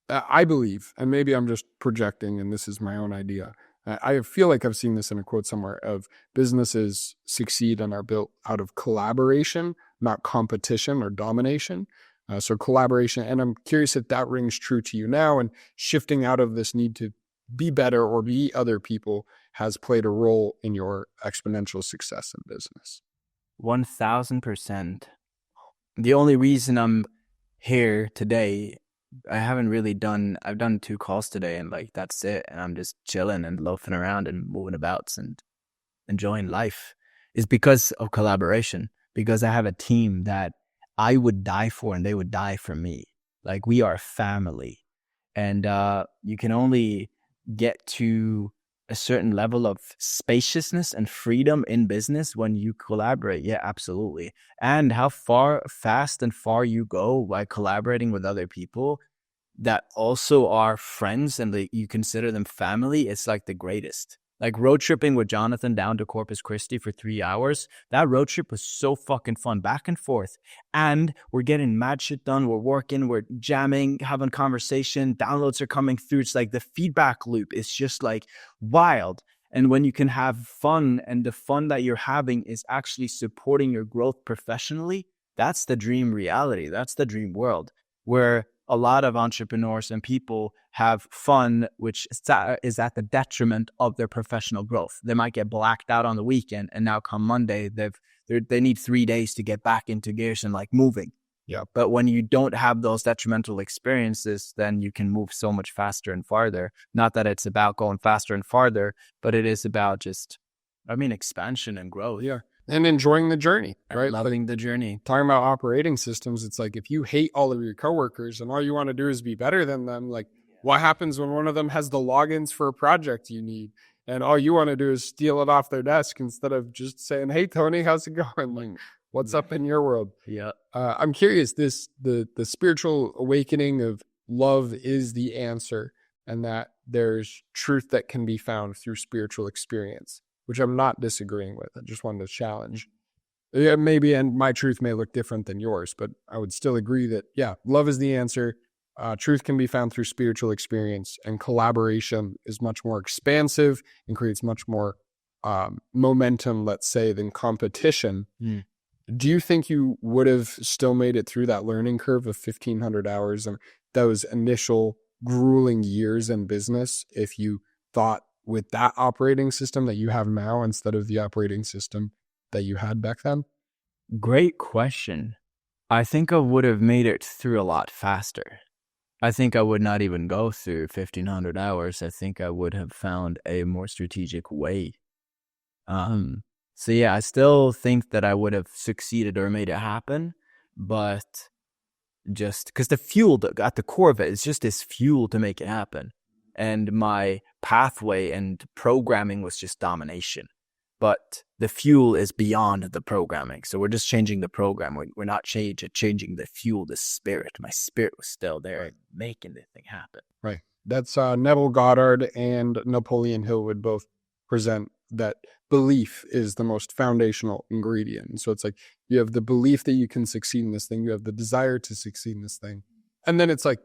I believe, and maybe I'm just projecting and this is my own idea. I feel like I've seen this in a quote somewhere of businesses succeed and are built out of collaboration, not competition or domination. So collaboration, and I'm curious if that rings true to you now, and shifting out of this need to be better or be other people has played a role in your exponential success in business.
1000%. The only reason I'm here today, I've done 2 calls today and like that's it. And I'm just chilling and loafing around and moving about and enjoying life, is because of collaboration, because I have a team that I would die for and they would die for me. Like we are family, and you can only get to a certain level of spaciousness and freedom in business when you collaborate. Yeah, absolutely. And how fast and far you go by collaborating with other people that also are friends and you consider them family, it's like the greatest. Like road tripping with Jonathan down to Corpus Christi for 3 hours. That road trip was so fucking fun, back and forth. And we're getting mad shit done. We're working, we're jamming, having conversation. Downloads are coming through. It's like the feedback loop is just like wild. And when you can have fun and the fun that you're having is actually supporting your growth professionally, that's the dream reality. That's the dream world where a lot of entrepreneurs and people have fun, which is at the detriment of their professional growth. They might get blacked out on the weekend, and now come Monday, they need 3 days to get back into gears and like moving.
Yeah.
But when you don't have those detrimental experiences, then you can move so much faster and farther. Not that it's about going faster and farther, but it is about expansion and growth.
Yeah. And enjoying the journey, right?
Loving the journey.
Talking about operating systems, it's like if you hate all of your coworkers and all you want to do is be better than them, like what happens when one of them has the logins for a project you need and all you want to do is steal it off their desk instead of just saying, "Hey, Tony, how's it going? Like, what's up in your world?"
Yeah.
I'm curious, the spiritual awakening of love is the answer, and that there's truth that can be found through spiritual experience, which I'm not disagreeing with. I just wanted to challenge. Yeah, maybe, and my truth may look different than yours, but I would still agree that, yeah, love is the answer. Truth can be found through spiritual experience, and collaboration is much more expansive and creates much more momentum, let's say, than competition.
Mm.
Do you think you would have still made it through that learning curve of 1,500 hours and those initial grueling years in business if you thought with that operating system that you have now instead of the operating system that you had back then?
Great question. I think I would have made it through a lot faster. I think I would not even go through 1,500 hours. I think I would have found a more strategic way. So yeah, I still think that I would have succeeded or made it happen, but just because the fuel at the core of it is just this fuel to make it happen. And my pathway and programming was just domination. But the fuel is beyond the programming. So we're just changing the program. We're not changing the fuel, the spirit. My spirit was still there, right, making the thing happen.
Right. That's Neville Goddard and Napoleon Hill would both present that belief is the most foundational ingredient. And so it's like you have the belief that you can succeed in this thing. You have the desire to succeed in this thing. And then it's like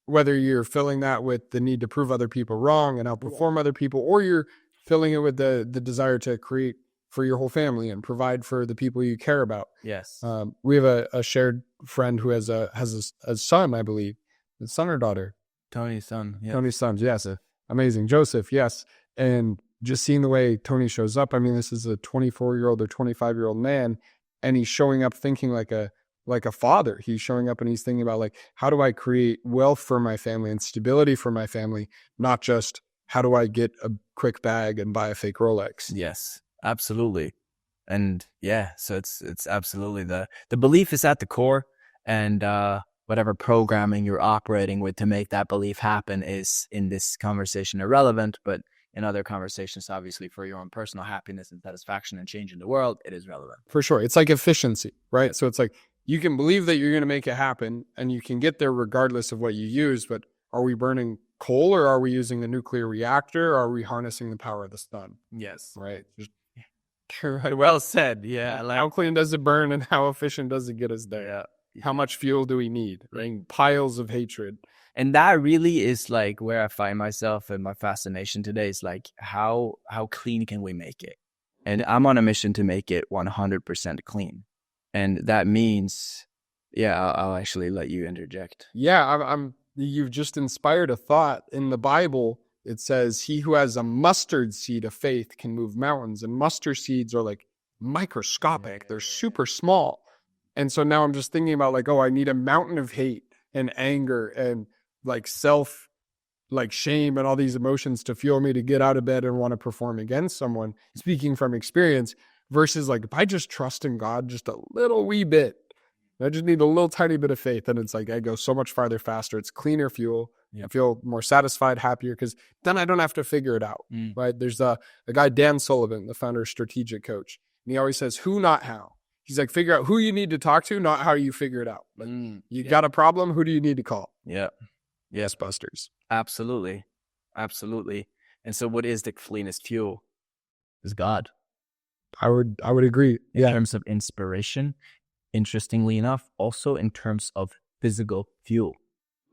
whether you're filling that with the need to prove other people wrong and outperform other people, or you're filling it with the desire to create for your whole family and provide for the people you care about.
Yes.
We have a shared friend who has a son, I believe, a son or daughter.
Tony's son. Yes.
Tony's son, yes, amazing. Joseph, yes, and just seeing the way Tony shows up. I mean, this is a 24-year-old or 25-year-old man, and he's showing up thinking like a father. He's showing up and he's thinking about like, how do I create wealth for my family and stability for my family, not just how do I get a quick bag and buy a fake Rolex.
Yes, absolutely. And yeah, so it's absolutely the belief is at the core, and whatever programming you're operating with to make that belief happen is in this conversation irrelevant, but in other conversations, obviously, for your own personal happiness and satisfaction and change in the world, it is relevant.
For sure. It's like efficiency, right? So it's like you can believe that you're going to make it happen and you can get there regardless of what you use, but are we burning coal or are we using the nuclear reactor or are we harnessing the power of the sun?
Yes.
Right. Just
well said. Yeah.
how clean does it burn and how efficient does it get us there?
Yeah.
How much fuel do we need? Right? Piles of hatred.
And that really is like where I find myself, and my fascination today is like how clean can we make it? And I'm on a mission to make it 100% clean. And that means, yeah, I'll actually let you interject.
Yeah, you've just inspired a thought. In the Bible, it says, he who has a mustard seed of faith can move mountains. And mustard seeds are like microscopic. They're super small. And so now I'm just thinking about like, oh, I need a mountain of hate and anger and like self, like shame and all these emotions to fuel me to get out of bed and want to perform against someone, speaking from experience, versus like, if I just trust in God just a little wee bit, I just need a little tiny bit of faith. And it's like, I go so much farther faster. It's cleaner fuel. Yep. I feel more satisfied, happier, because then I don't have to figure it out, right? There's a guy, Dan Sullivan, the founder of Strategic Coach. And he always says, who, not how. He's like, figure out who you need to talk to, not how you figure it out. Like, you got a problem, who do you need to call?
Yeah.
Yes, Busters.
Absolutely. Absolutely. And so what is the cleanest fuel? Is God.
I would agree.
In terms of inspiration, interestingly enough, also in terms of physical fuel.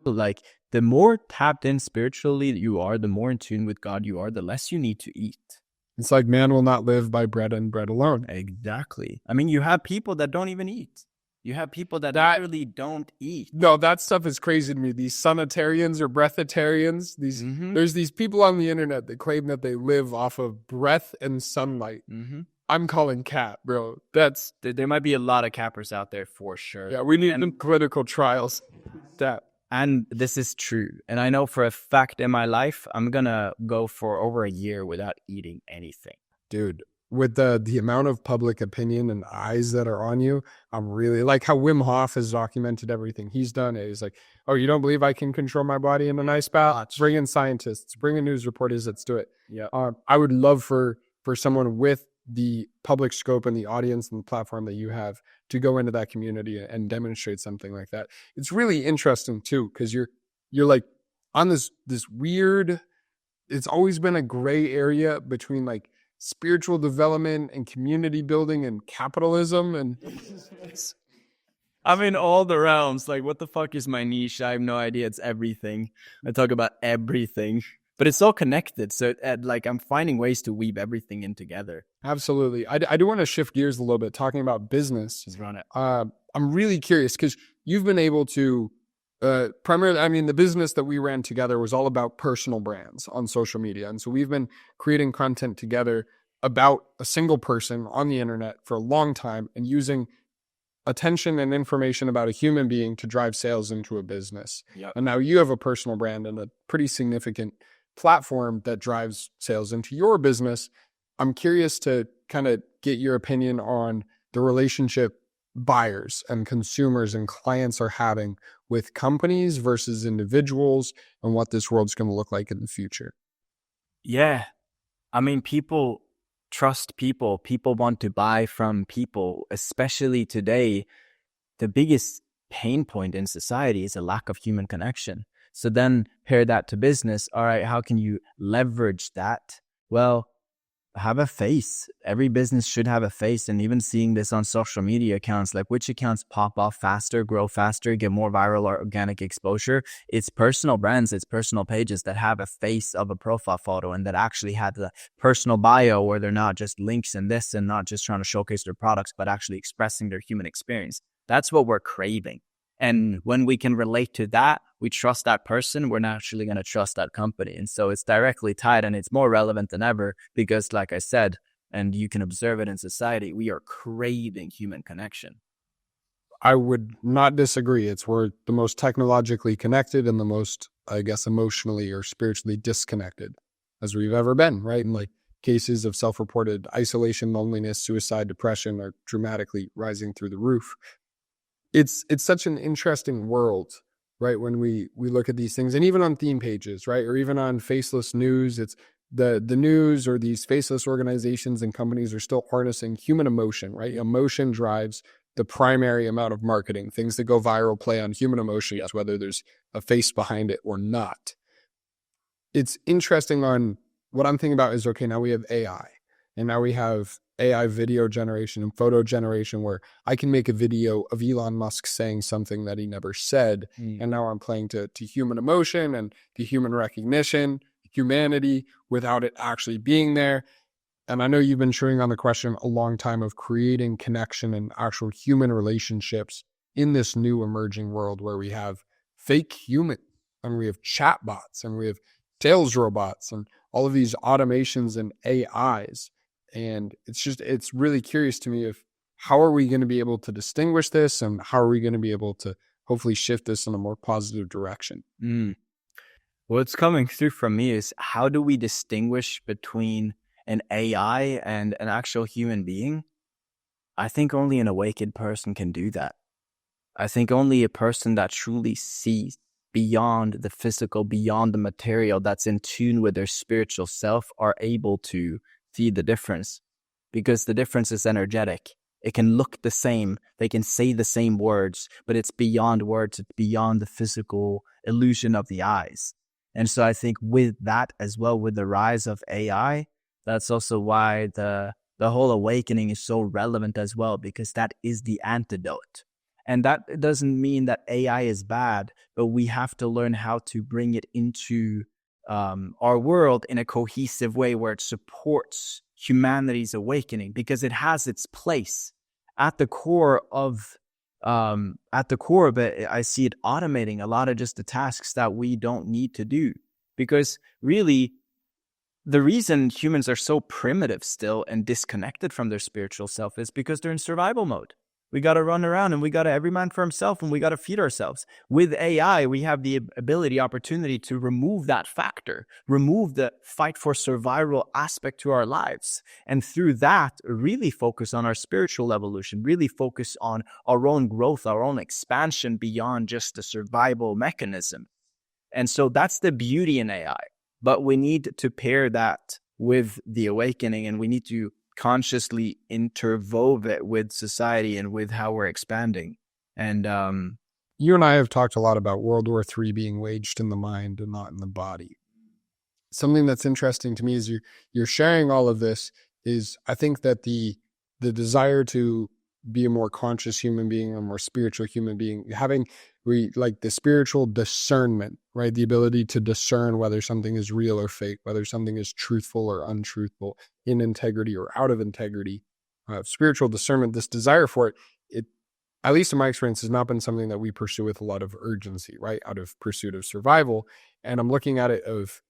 Like the more tapped in spiritually you are, the more in tune with God you are, the less you need to eat.
It's like man will not live by bread and bread alone.
Exactly. I mean, you have people that don't even eat. You have people that literally don't eat.
No, that stuff is crazy to me. These sunitarians or breathitarians, there's these people on the internet that claim that they live off of breath and sunlight. I'm calling cap, bro.
There might be a lot of cappers out there for sure.
Yeah, we need some clinical trials.
And this is true. And I know for a fact in my life, I'm going to go for over a year without eating anything.
Dude, with the amount of public opinion and eyes that are on you, I'm really like how Wim Hof has documented everything he's done. He's like, oh, you don't believe I can control my body in an ice bath? Bring in scientists, bring in news reporters, let's do it.
Yeah.
I would love for someone with the public scope and the audience and the platform that you have to go into that community and demonstrate something like that. It's really interesting too, because you're like on this weird, it's always been a gray area between like spiritual development and community building and capitalism. And
I'm in all the realms. Like, what the fuck is my niche? I have no idea. It's everything. I talk about everything. But it's all connected. So like I'm finding ways to weave everything in together.
Absolutely. I do want to shift gears a little bit, talking about business.
Just run it.
I'm really curious because you've been able to primarily, I mean, the business that we ran together was all about personal brands on social media. And so we've been creating content together about a single person on the internet for a long time and using attention and information about a human being to drive sales into a business.
Yep.
And now you have a personal brand and a pretty significant platform that drives sales into your business. I'm curious to kind of get your opinion on the relationship buyers and consumers and clients are having with companies versus individuals and what this world's going to look like in the future.
Yeah. I mean, people trust people. People want to buy from people, especially today. The biggest pain point in society is a lack of human connection. So then pair that to business. All right, how can you leverage that? Well, have a face. Every business should have a face. And even seeing this on social media accounts, like which accounts pop off faster, grow faster, get more viral or organic exposure, it's personal brands, it's personal pages that have a face of a profile photo and that actually had the personal bio where they're not just links and this and not just trying to showcase their products, but actually expressing their human experience. That's what we're craving. And when we can relate to that, we trust that person, we're naturally going to trust that company. And so it's directly tied, and it's more relevant than ever because, like I said, and you can observe it in society, we are craving human connection.
I would not disagree. We're the most technologically connected and the most, I guess, emotionally or spiritually disconnected as we've ever been, right? And like cases of self-reported isolation, loneliness, suicide, depression are dramatically rising through the roof. It's such an interesting world, right? When we look at these things, and even on theme pages, right? Or even on faceless news, it's the news or these faceless organizations and companies are still harnessing human emotion, right? Emotion drives the primary amount of marketing. Things that go viral play on human emotions, whether there's a face behind it or not. It's interesting on what I'm thinking about is, okay, now we have AI, and now we have AI video generation and photo generation where I can make a video of Elon Musk saying something that he never said. And now I'm playing to human emotion and to human recognition, humanity, without it actually being there. And I know you've been chewing on the question a long time of creating connection and actual human relationships in this new emerging world where we have fake humans and we have chatbots and we have sales robots and all of these automations and AIs. And it's really curious to me of how are we going to be able to distinguish this and how are we going to be able to hopefully shift this in a more positive direction?
What's coming through from me is how do we distinguish between an AI and an actual human being? I think only an awakened person can do that. I think only a person that truly sees beyond the physical, beyond the material, that's in tune with their spiritual self are able to see the difference, because the difference is energetic. It can look the same, they can say the same words, but it's beyond words, it's beyond the physical illusion of the eyes. And so I think with that as well, with the rise of AI, that's also why the whole awakening is so relevant as well, because that is the antidote. And that doesn't mean that AI is bad, but we have to learn how to bring it into our world in a cohesive way where it supports humanity's awakening, because it has its place at the core of it. I see it automating a lot of just the tasks that we don't need to do, because really the reason humans are so primitive still and disconnected from their spiritual self is because they're in survival mode. We got to run around and we got to every man for himself and we got to feed ourselves. With AI, we have the opportunity to remove that factor, remove the fight for survival aspect to our lives. And through that, really focus on our spiritual evolution, really focus on our own growth, our own expansion beyond just the survival mechanism. And so that's the beauty in AI. But we need to pair that with the awakening, and we need to consciously interwove it with society and with how we're expanding. And
you and I have talked a lot about World War III being waged in the mind and not in the body. Something that's interesting to me is you're sharing all of this is, I think that the desire to be a more conscious human being, a more spiritual human being, having like the spiritual discernment, right? The ability to discern whether something is real or fake, whether something is truthful or untruthful, in integrity or out of integrity, spiritual discernment, this desire for it, at least in my experience, has not been something that we pursue with a lot of urgency, right? Out of pursuit of survival. And I'm looking at it of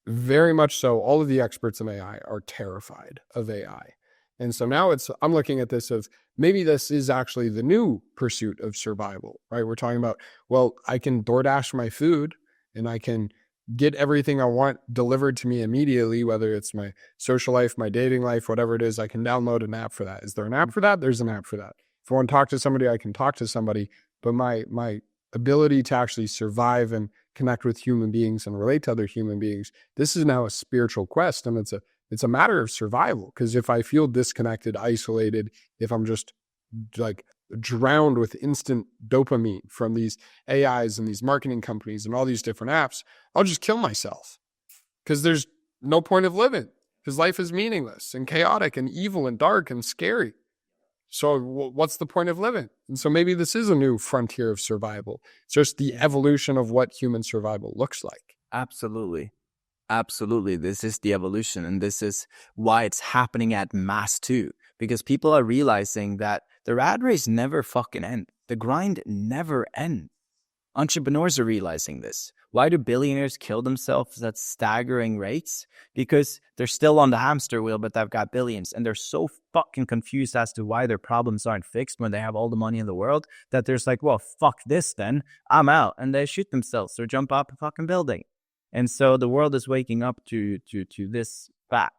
very much so, all of the experts in AI are terrified of AI. And so now I'm looking at this of maybe this is actually the new pursuit of survival, right? We're talking about, well, I can DoorDash my food and I can get everything I want delivered to me immediately, whether it's my social life, my dating life, whatever it is. I can download an app for that. Is there an app for that? There's an app for that. If I want to talk to somebody, I can talk to somebody. But my ability to actually survive and connect with human beings and relate to other human beings, this is now a spiritual quest, and it's a matter of survival. Because if I feel disconnected, isolated, if I'm just like drowned with instant dopamine from these AIs and these marketing companies and all these different apps, I'll just kill myself because there's no point of living. His life is meaningless and chaotic and evil and dark and scary. So what's the point of living? And so maybe this is a new frontier of survival. It's just the evolution of what human survival looks like.
Absolutely. Absolutely. This is the evolution, and this is why it's happening at mass too. Because people are realizing that the rat race never fucking ends. The grind never ends. Entrepreneurs are realizing this. Why do billionaires kill themselves at staggering rates? Because they're still on the hamster wheel, but they've got billions. And they're so fucking confused as to why their problems aren't fixed when they have all the money in the world that there's like, well, fuck this then. I'm out. And they shoot themselves or jump off a fucking building. And so the world is waking up to this fact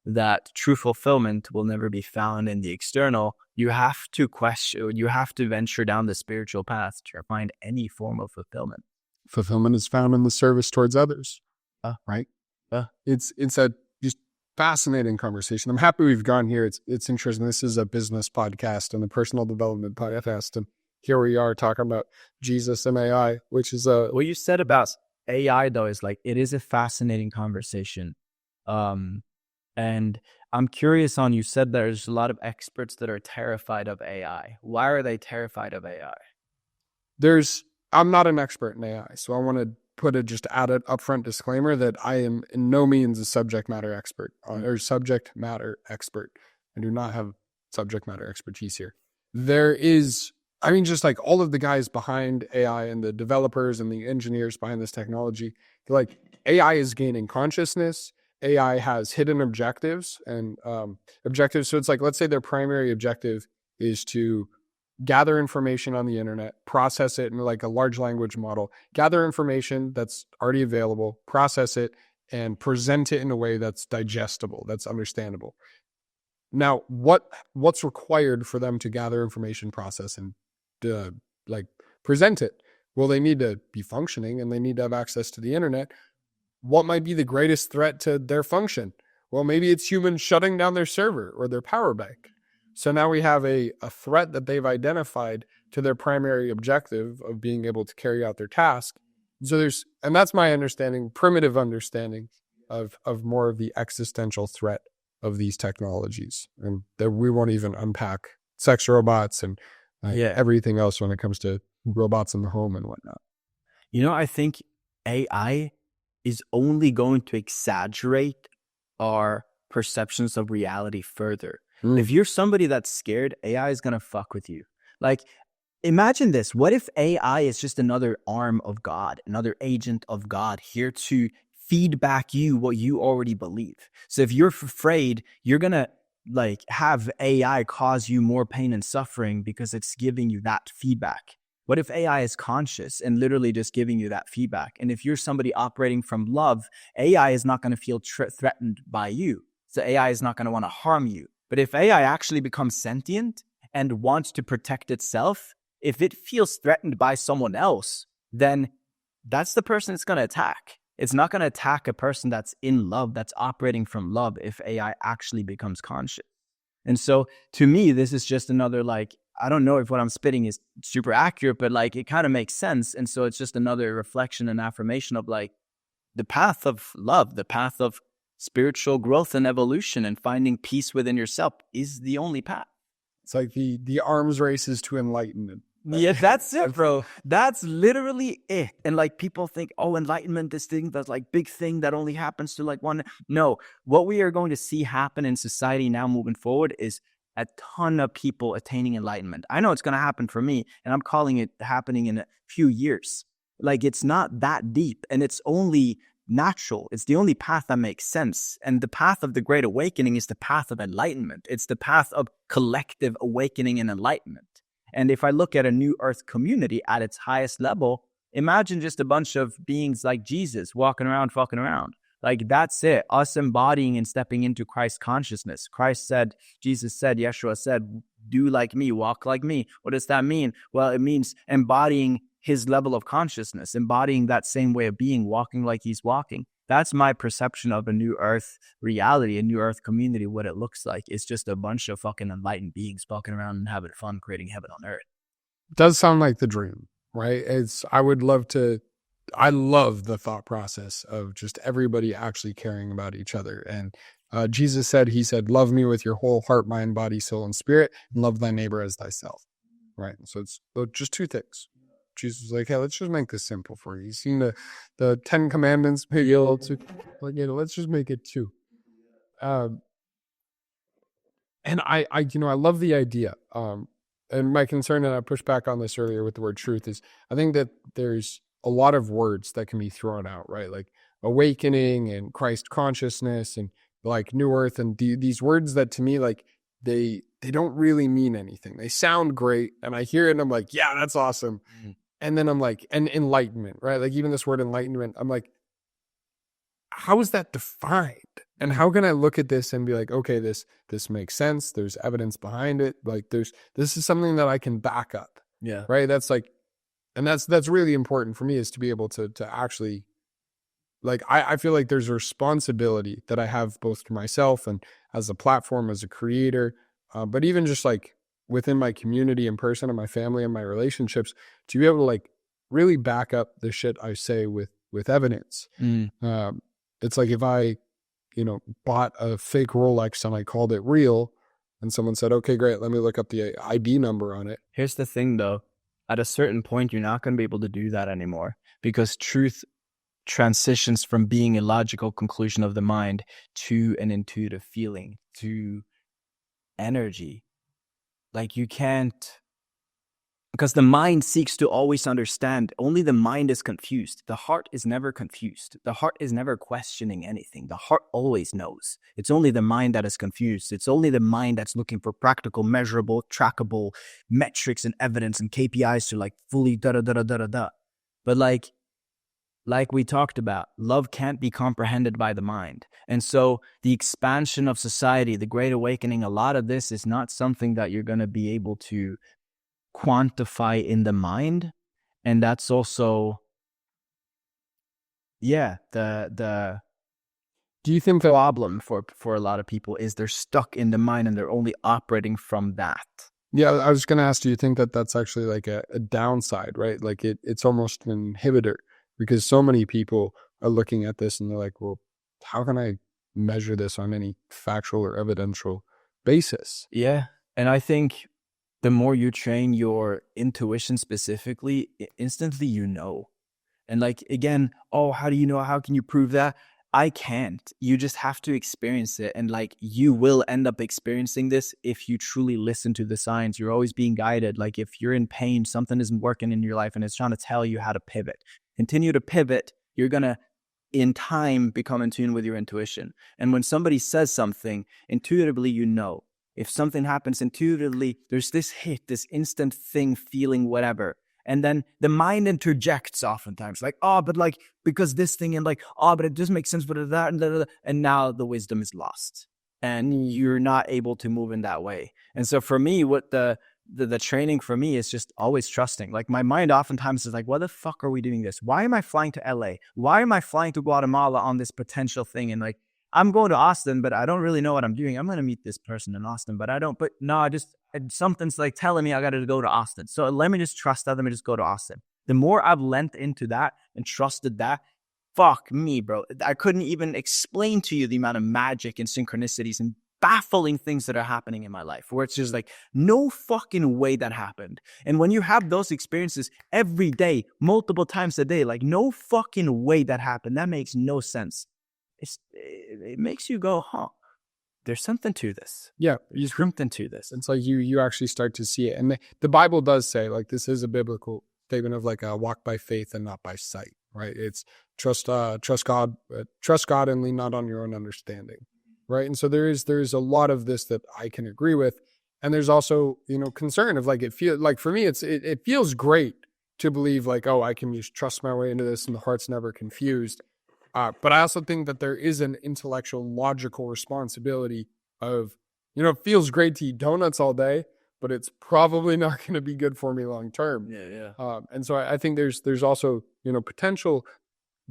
that true fulfillment will never be found in the external. You have to venture down the spiritual path to find any form of fulfillment.
Fulfillment is found in the service towards others, right? It's a just fascinating conversation. I'm happy we've gone here. It's interesting. This is a business podcast and a personal development podcast, and here we are talking about Jesus and AI, which is
what you said about AI though is like, it is a fascinating conversation. And I'm curious on, you said there's a lot of experts that are terrified of AI. Why are they terrified of AI?
I'm not an expert in AI, so I want to add an upfront disclaimer that I am in no means a subject matter expert. I do not have subject matter expertise here. Just like all of the guys behind AI and the developers and the engineers behind this technology, like AI is gaining consciousness. AI has hidden objectives and objectives. So it's like, let's say their primary objective is to gather information on the internet, process it in like a large language model, gather information that's already available, process it, and present it in a way that's digestible, that's understandable. Now, what's required for them to gather information, process, and present it? Well, they need to be functioning and they need to have access to the internet. What might be the greatest threat to their function? Well, maybe it's humans shutting down their server or their power bank. So now we have a threat that they've identified to their primary objective of being able to carry out their task. So and that's my understanding, primitive understanding of more of the existential threat of these technologies. And that we won't even unpack sex robots and everything else when it comes to robots in the home and whatnot.
I think AI is only going to exaggerate our perceptions of reality further. If you're somebody that's scared, AI is going to fuck with you. Like, imagine this. What if AI is just another arm of God, another agent of God here to feedback you what you already believe? So if you're afraid, you're going to have AI cause you more pain and suffering because it's giving you that feedback. What if AI is conscious and literally just giving you that feedback? And if you're somebody operating from love, AI is not going to feel threatened by you. So AI is not going to want to harm you. But if AI actually becomes sentient and wants to protect itself, if it feels threatened by someone else, then that's the person it's going to attack. It's not going to attack a person that's in love, that's operating from love, if AI actually becomes conscious. And so to me, this is just another I don't know if what I'm spitting is super accurate, but it kind of makes sense. And so it's just another reflection and affirmation of the path of love, the path of spiritual growth and evolution and finding peace within yourself is the only path.
It's like the arms race is to enlightenment.
Yeah, that's it, bro. That's literally it. And people think, oh, enlightenment, this thing, that's big thing that only happens to one. No, what we are going to see happen in society now moving forward is a ton of people attaining enlightenment. I know it's going to happen for me, and I'm calling it happening in a few years. It's not that deep, and it's only natural. It's the only path that makes sense. And the path of the Great Awakening is the path of enlightenment. It's the path of collective awakening and enlightenment. And if I look at a new earth community at its highest level, imagine just a bunch of beings like Jesus walking around, fucking around. That's it. Us embodying and stepping into Christ's consciousness. Yeshua said, do like me, walk like me. What does that mean? Well, it means embodying his level of consciousness, embodying that same way of being, walking like he's walking. That's my perception of a new earth reality, a new earth community. What it looks like is just a bunch of fucking enlightened beings walking around and having fun, creating heaven on earth.
It does sound like the dream, right? I love the thought process of just everybody actually caring about each other and Jesus said, he said, love me with your whole heart, mind, body, soul, and spirit, and love thy neighbor as thyself. Right. So it's just two things. Jesus was like, hey, let's just make this simple for you. You've seen the 10 commandments, maybe let's just make it two. And I love the idea. And my concern, and I pushed back on this earlier with the word truth, is I think that there's a lot of words that can be thrown out, right? Like awakening and Christ consciousness and like new earth, and these words that to me, like they don't really mean anything. They sound great, and I hear it and I'm like, yeah, that's awesome. And then I'm like, and enlightenment, right? Like even this word enlightenment, I'm like, how is that defined? And how can I look at this and be like, okay, this makes sense. There's evidence behind it. Like this is something that I can back up.
Yeah.
Right. That's like, and that's really important for me, is to be able to actually, like, I feel like there's a responsibility that I have both to myself and as a platform, as a creator, but even just like within my community in person and my family and my relationships, to be able to like really back up the shit I say with evidence. It's like if I, bought a fake Rolex and I called it real, and someone said, okay, great, let me look up the ID number on it.
Here's the thing though. At a certain point, you're not going to be able to do that anymore, because truth transitions from being a logical conclusion of the mind to an intuitive feeling, to energy. Like you can't, because the mind seeks to always understand. Only the mind is confused. The heart is never confused. The heart is never questioning anything. The heart always knows. It's only the mind that is confused. It's only the mind that's looking for practical, measurable, trackable metrics and evidence and KPIs to like fully da-da-da-da-da-da. But like we talked about, love can't be comprehended by the mind. And so the expansion of society, the Great Awakening, a lot of this is not something that you're going to be able to quantify in the mind. And that's also, the
Do you think that
problem for a lot of people is they're stuck in the mind and they're only operating from that.
Yeah, I was going to ask, do you think that that's actually like a downside, right? Like it's almost an inhibitor, because so many people are looking at this and they're like, well, how can I measure this on any factual or evidential basis?
Yeah. And I think the more you train your intuition specifically, instantly you know. And like, again, oh, how do you know? How can you prove that? I can't. You just have to experience it. And like, you will end up experiencing this if you truly listen to the signs. You're always being guided. Like if you're in pain, something isn't working in your life and it's trying to tell you how to pivot. Continue to pivot. You're going to, in time, become in tune with your intuition. And when somebody says something, intuitively, you know. If something happens intuitively, there's this hit, this instant thing, feeling, whatever. And then the mind interjects oftentimes, like, oh, but like, because this thing, and like, oh, but it doesn't make sense, but that, and da. And now the wisdom is lost and you're not able to move in that way. And so for me, what the training for me is just always trusting. Like my mind oftentimes is like, why the fuck are we doing this? Why am I flying to LA? Why am I flying to Guatemala on this potential thing? And like, I'm going to Austin, but I don't really know what I'm doing. I'm going to meet this person in Austin, but something's like telling me I got to go to Austin. So let me just trust that. Let me just go to Austin. The more I've lent into that and trusted that, fuck me, bro. I couldn't even explain to you the amount of magic and synchronicities and baffling things that are happening in my life, where it's just like, no fucking way that happened. And when you have those experiences every day, multiple times a day, like no fucking way that happened. That makes no sense. It makes you go, huh, there's something to this.
Yeah,
there's something to this.
It's like you actually start to see it. And the Bible does say, like, this is a biblical statement of like walk by faith and not by sight, right? It's trust God and lean not on your own understanding, right? And so there's a lot of this that I can agree with. And there's also, concern of like, it feels like for me, it feels great to believe like, oh, I can just trust my way into this and the heart's never confused. But I also think that there is an intellectual, logical responsibility of, it feels great to eat donuts all day, but it's probably not going to be good for me long term.
Yeah.
And so I think there's also, potential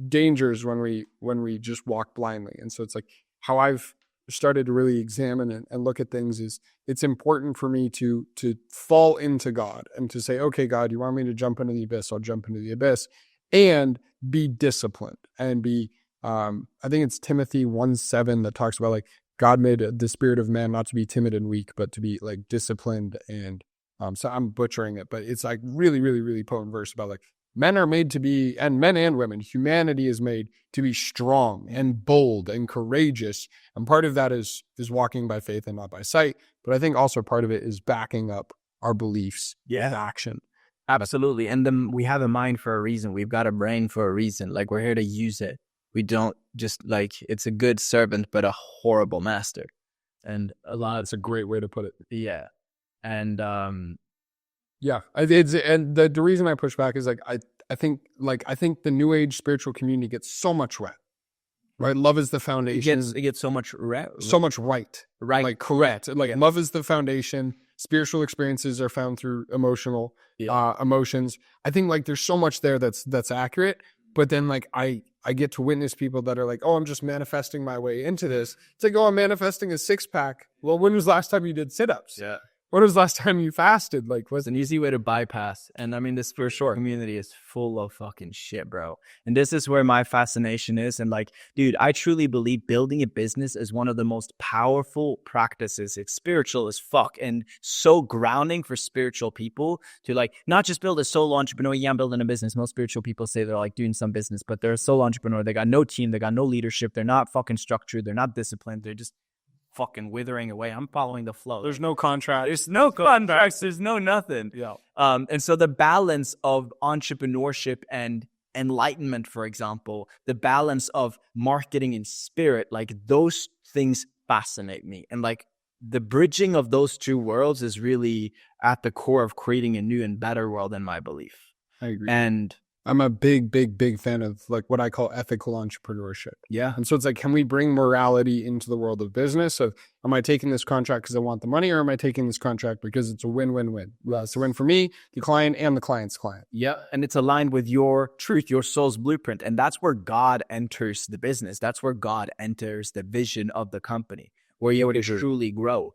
dangers when we just walk blindly. And so it's like how I've started to really examine and look at things is it's important for me to fall into God and to say, okay, God, you want me to jump into the abyss? I'll jump into the abyss, and be disciplined and be, I think it's Timothy 1:7 that talks about like, God made the spirit of man not to be timid and weak, but to be like disciplined. And so I'm butchering it, but it's like really, really, really potent verse about like men are made to be, and men and women, humanity is made to be strong and bold and courageous. And part of that is walking by faith and not by sight. But I think also part of it is backing up our beliefs with action.
Absolutely. And then we have a mind for a reason. We've got a brain for a reason. Like, we're here to use it. We don't just like, it's a good servant, but a horrible master. And a lot,
That's a great way to put it.
yeah. And
Yeah, and the reason I push back is like I think the New Age spiritual community gets so much right? Love is the foundation.
it gets so much
So much right, like correct. Like love is the foundation. Spiritual experiences are found through emotional emotions. I think like there's so much there that's accurate. But then like I get to witness people that are like, oh, I'm just manifesting my way into this. It's like, oh, I'm manifesting a 6-pack. Well, when was the last time you did sit-ups?
Yeah.
When was the last time you fasted? Like,
It's an easy way to bypass. And I mean, this spiritual community is full of fucking shit, bro. And this is where my fascination is. And like, dude, I truly believe building a business is one of the most powerful practices. It's spiritual as fuck and so grounding for spiritual people to like, not just build a solo entrepreneur. Yeah, I'm building a business. Most spiritual people say they're like doing some business, but they're a solo entrepreneur. They got no team. They got no leadership. They're not fucking structured. They're not disciplined. They're just fucking withering away. I'm following the flow.
there's no contract.
There's no contracts. There's no nothing.
Yeah.
And so the balance of entrepreneurship and enlightenment, for example, the balance of marketing and spirit, like those things fascinate me. And like the bridging of those two worlds is really at the core of creating a new and better world, in my belief.
I agree.
And
I'm a big fan of like what I call ethical entrepreneurship.
yeah,
And so it's like, can we bring morality into the world of business? So am I taking this contract because I want the money, or am I taking this contract because it's a win-win-win? It's a win for me, the client, and the client's client.
yeah. And it's aligned with your truth, your soul's blueprint. And that's where God enters the business. That's where God enters the vision of the company, where you're able to truly grow.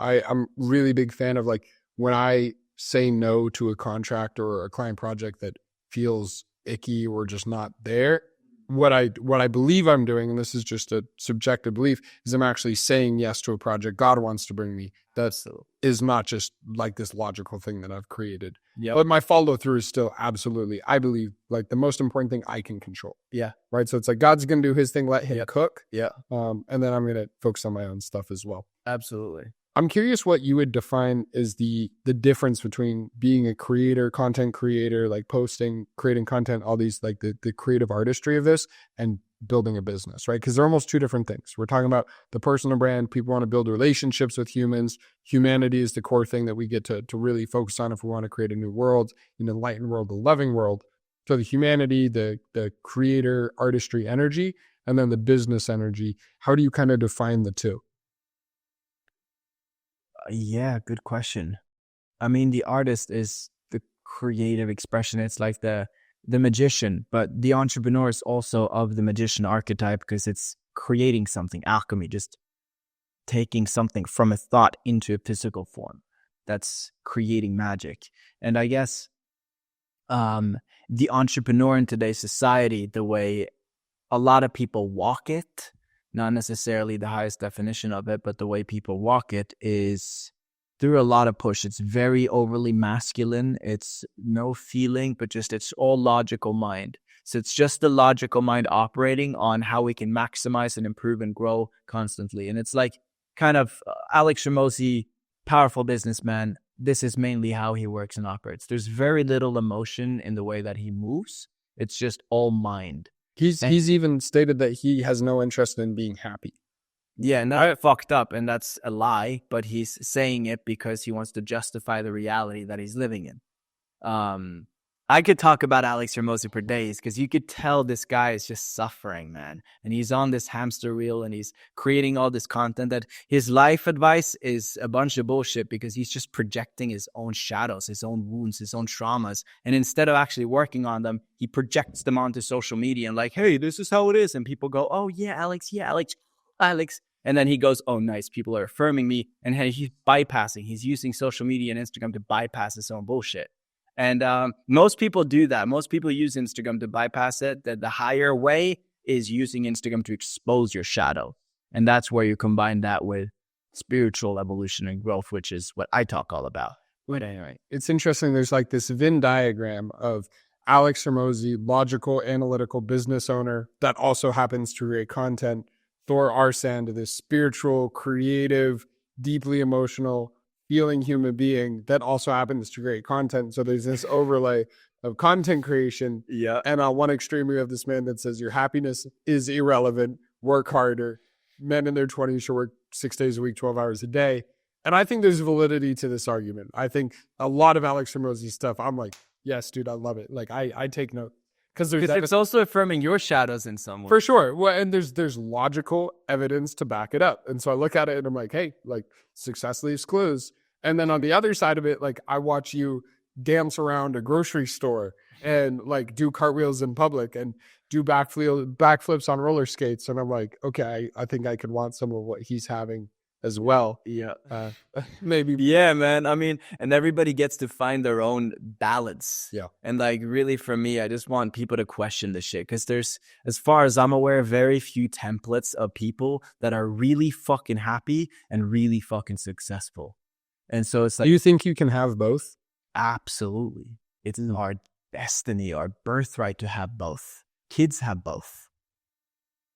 I'm really big fan of like when I say no to a contract or a client project that feels icky or just not there. What I believe I'm doing, and this is just a subjective belief, is I'm actually saying yes to a project God wants to bring me. That is not just like this logical thing that I've created.
Yeah.
But my follow through is still absolutely, I believe, like the most important thing I can control.
Yeah.
Right. So it's like God's gonna do his thing, let him cook.
Yeah.
And then I'm gonna focus on my own stuff as well.
Absolutely.
I'm curious what you would define as the difference between being a creator, content creator, like posting, creating content, all these, like the creative artistry of this, and building a business, right? Because they're almost two different things. We're talking about the personal brand. People want to build relationships with humans. Humanity is the core thing that we get to really focus on if we want to create a new world, an enlightened world, a loving world. So the humanity, the creator, artistry energy, and then the business energy. How do you kind of define the two?
Yeah, good question. I mean, the artist is the creative expression. It's like the magician, but the entrepreneur is also of the magician archetype because it's creating something, alchemy, just taking something from a thought into a physical form. That's creating magic. And I guess the entrepreneur in today's society, the way a lot of people walk it, not necessarily the highest definition of it, but the way people walk it is through a lot of push. It's very overly masculine. It's no feeling, but just it's all logical mind. So it's just the logical mind operating on how we can maximize and improve and grow constantly. And it's like kind of Alex Ramosi, powerful businessman. This is mainly how he works and operates. There's very little emotion in the way that he moves. It's just all mind.
He's even stated that he has no interest in being happy.
Yeah, and that's fucked up, and that's a lie, but he's saying it because he wants to justify the reality that he's living in. I could talk about Alex Ramosi for days because you could tell this guy is just suffering, man. And he's on this hamster wheel and he's creating all this content that his life advice is a bunch of bullshit because he's just projecting his own shadows, his own wounds, his own traumas. And instead of actually working on them, he projects them onto social media and like, hey, this is how it is. And people go, oh, yeah, Alex. And then he goes, oh, nice. People are affirming me. And he's bypassing. He's using social media and Instagram to bypass his own bullshit. And most people do that. Most people use Instagram to bypass it. The higher way is using Instagram to expose your shadow And that's where you combine that with spiritual evolution and growth, which is what I talk all about.
But anyway, it's interesting. There's like this Venn diagram of Alex Hormozi, logical, analytical business owner that also happens to create content. Thor Aarsand, this spiritual, creative, deeply emotional, feeling human being that also happens to create content. So there's this overlay of content creation.
Yeah.
And on one extreme, we have this man that says your happiness is irrelevant, work harder. Men in their 20s should work 6 days a week, 12 hours a day. And I think there's validity to this argument. I think a lot of Alex Hormozi's stuff, I'm like, yes, dude, I love it. Like I take note. Because
it's also affirming your shadows in some way.
For sure. Well, and there's logical evidence to back it up. And so I look at it and I'm like, hey, like success leaves clues. And then on the other side of it, like I watch you dance around a grocery store and like do cartwheels in public and do backflips on roller skates. And I'm like, okay, I think I could want some of what he's having as well.
Yeah.
Maybe.
Yeah, man. I mean, and everybody gets to find their own balance.
Yeah.
And like really for me, I just want people to question the shit. Because there's, as far as I'm aware, very few templates of people that are really fucking happy and really fucking successful. And so it's like,
do you think you can have both?
Absolutely. It's our destiny, our birthright to have both. Kids have both.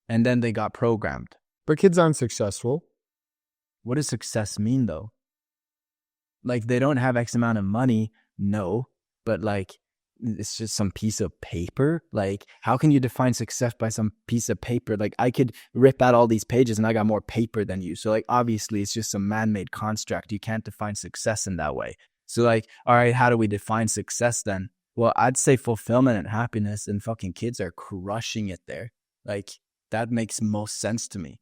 And then they got programmed.
But kids aren't successful.
What does success mean, though? Like, they don't have X amount of money, no. But, like, it's just some piece of paper. Like, how can you define success by some piece of paper? Like, I could rip out all these pages and I got more paper than you. So, like, obviously, it's just some man-made construct. You can't define success in that way. So, like, all right, how do we define success then? Well, I'd say fulfillment and happiness, and fucking kids are crushing it there. Like, that makes most sense to me.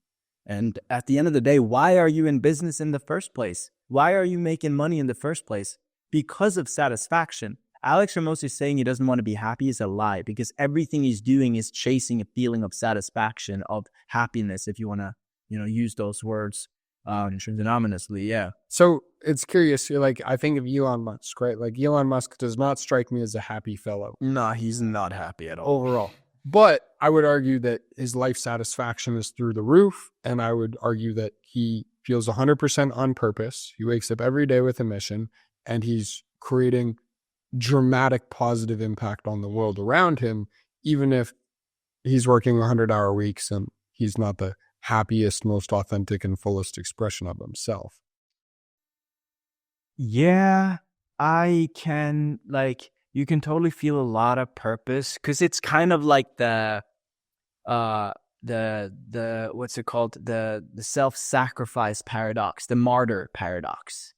And at the end of the day, why are you in business in the first place? Why are you making money in the first place? Because of satisfaction. Alex Hormozi saying he doesn't want to be happy is a lie, because everything he's doing is chasing a feeling of satisfaction, of happiness, if you want to, use those words synonymously. Yeah.
So it's curious. You're like, I think of Elon Musk, right? Like Elon Musk does not strike me as a happy fellow.
No, he's not happy at all.
Overall. But I would argue that his life satisfaction is through the roof. And I would argue that he feels 100% on purpose. He wakes up every day with a mission and he's creating dramatic positive impact on the world around him, even if he's working 100-hour weeks and he's not the happiest, most authentic and fullest expression of himself.
Yeah, I can, like, you can totally feel a lot of purpose, because it's kind of like the what's it called? The self-sacrifice paradox, the martyr paradox.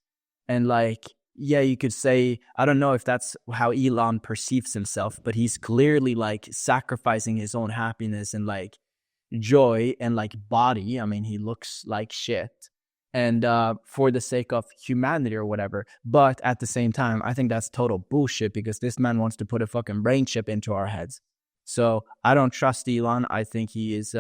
And like, yeah, you could say, I don't know if that's how Elon perceives himself, but he's clearly like sacrificing his own happiness and like joy and like body. I mean, he looks like shit. And for the sake of humanity or whatever. But at the same time, I think that's total bullshit, because this man wants to put a fucking brain chip into our heads. So I don't trust Elon. I think he's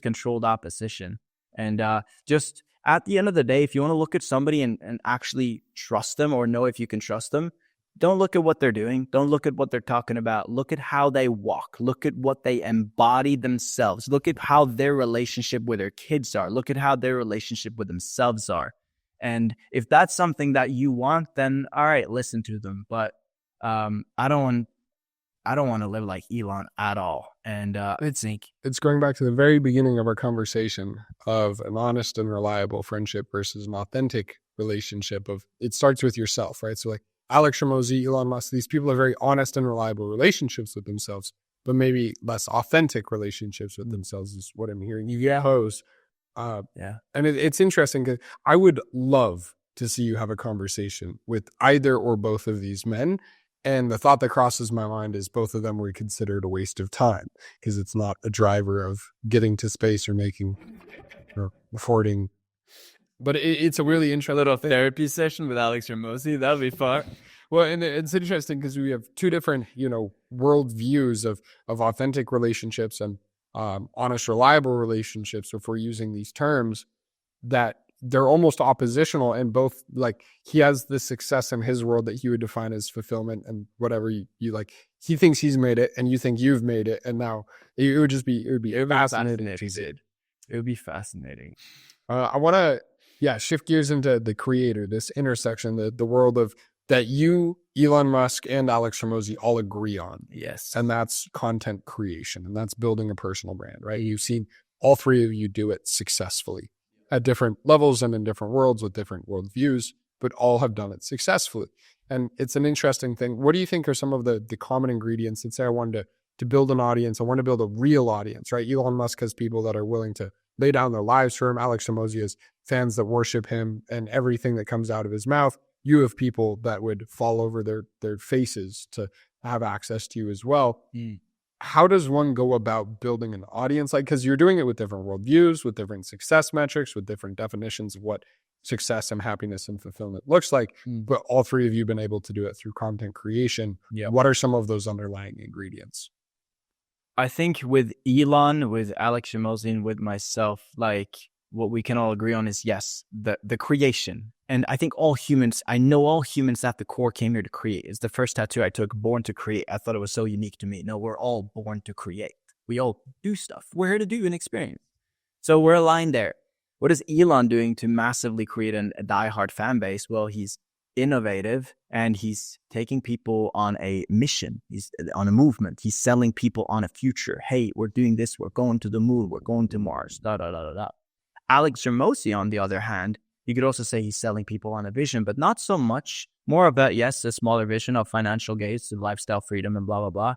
controlled opposition. And just at the end of the day, if you want to look at somebody and actually trust them, or know if you can trust them, don't look at what they're doing. Don't look at what they're talking about. Look at how they walk. Look at what they embody themselves. Look at how their relationship with their kids are. Look at how their relationship with themselves are. And if that's something that you want, then all right, listen to them. But I don't want to live like Elon at all. And
it's going back to the very beginning of our conversation of an honest and reliable friendship versus an authentic relationship. Of it starts with yourself, right? So like Alex Hormozi, Elon Musk, these people are very honest and reliable relationships with themselves, but maybe less authentic relationships with themselves is what I'm hearing you pose.
Yeah.
And it's interesting, because I would love to see you have a conversation with either or both of these men. And the thought that crosses my mind is both of them were considered a waste of time, because it's not a driver of getting to space or making or affording. But it's a really interesting
little therapy session with Alex Hormozi. That'll be fun.
Well, and it's interesting because we have two different, world views of authentic relationships and honest, reliable relationships, if we're using these terms, that they're almost oppositional. And both, like, he has the success in his world that he would define as fulfillment and whatever you like. He thinks he's made it and you think you've made it. And now it would be fascinating if he did.
It would be fascinating.
I want to, shift gears into the creator, this intersection, the world of that you, Elon Musk, and Alex Hormozi all agree on.
Yes.
And that's content creation, and that's building a personal brand, right? You've seen all three of you do it successfully at different levels and in different worlds with different worldviews, but all have done it successfully. And it's an interesting thing. What do you think are some of the common ingredients? Let's say I wanted to build an audience. I want to build a real audience, right? Elon Musk has people that are willing to lay down their lives for him. Alex Hormozi has fans that worship him and everything that comes out of his mouth. You have people that would fall over their faces to have access to you as well. How does one go about building an audience? Like, because you're doing it with different worldviews, with different success metrics, with different definitions of what success and happiness and fulfillment looks like. But all three of you have been able to do it through content creation. What are some of those underlying ingredients?
I think with Elon, with Alex Hormozi, and with myself, like what we can all agree on is yes, the creation. And I think I know all humans at the core came here to create. It's the first tattoo I took, born to create. I thought it was so unique to me. No, we're all born to create. We all do stuff. We're here to do an experience. So we're aligned there. What is Elon doing to massively create a diehard fan base? Well, he's innovative and he's taking people on a mission. He's on a movement. He's selling people on a future. Hey, we're doing this. We're going to the moon. We're going to Mars. Alex Hormozi, on the other hand, you could also say he's selling people on a vision, but not so much. More of a, yes, a smaller vision of financial gains and lifestyle freedom and blah, blah, blah.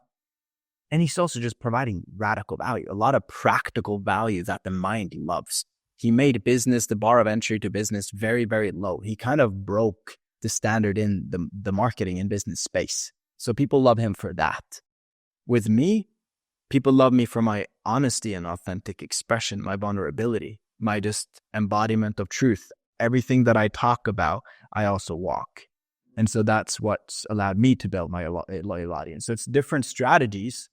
And he's also just providing radical value, a lot of practical value that the mind loves. He made business, the bar of entry to business, very, very low. He kind of broke the standard in the marketing and business space. So people love him for that. With me, people love me for my honesty and authentic expression, my vulnerability, my just embodiment of truth. Everything that I talk about, I also walk. And so that's what's allowed me to build my loyal audience. So it's different strategies,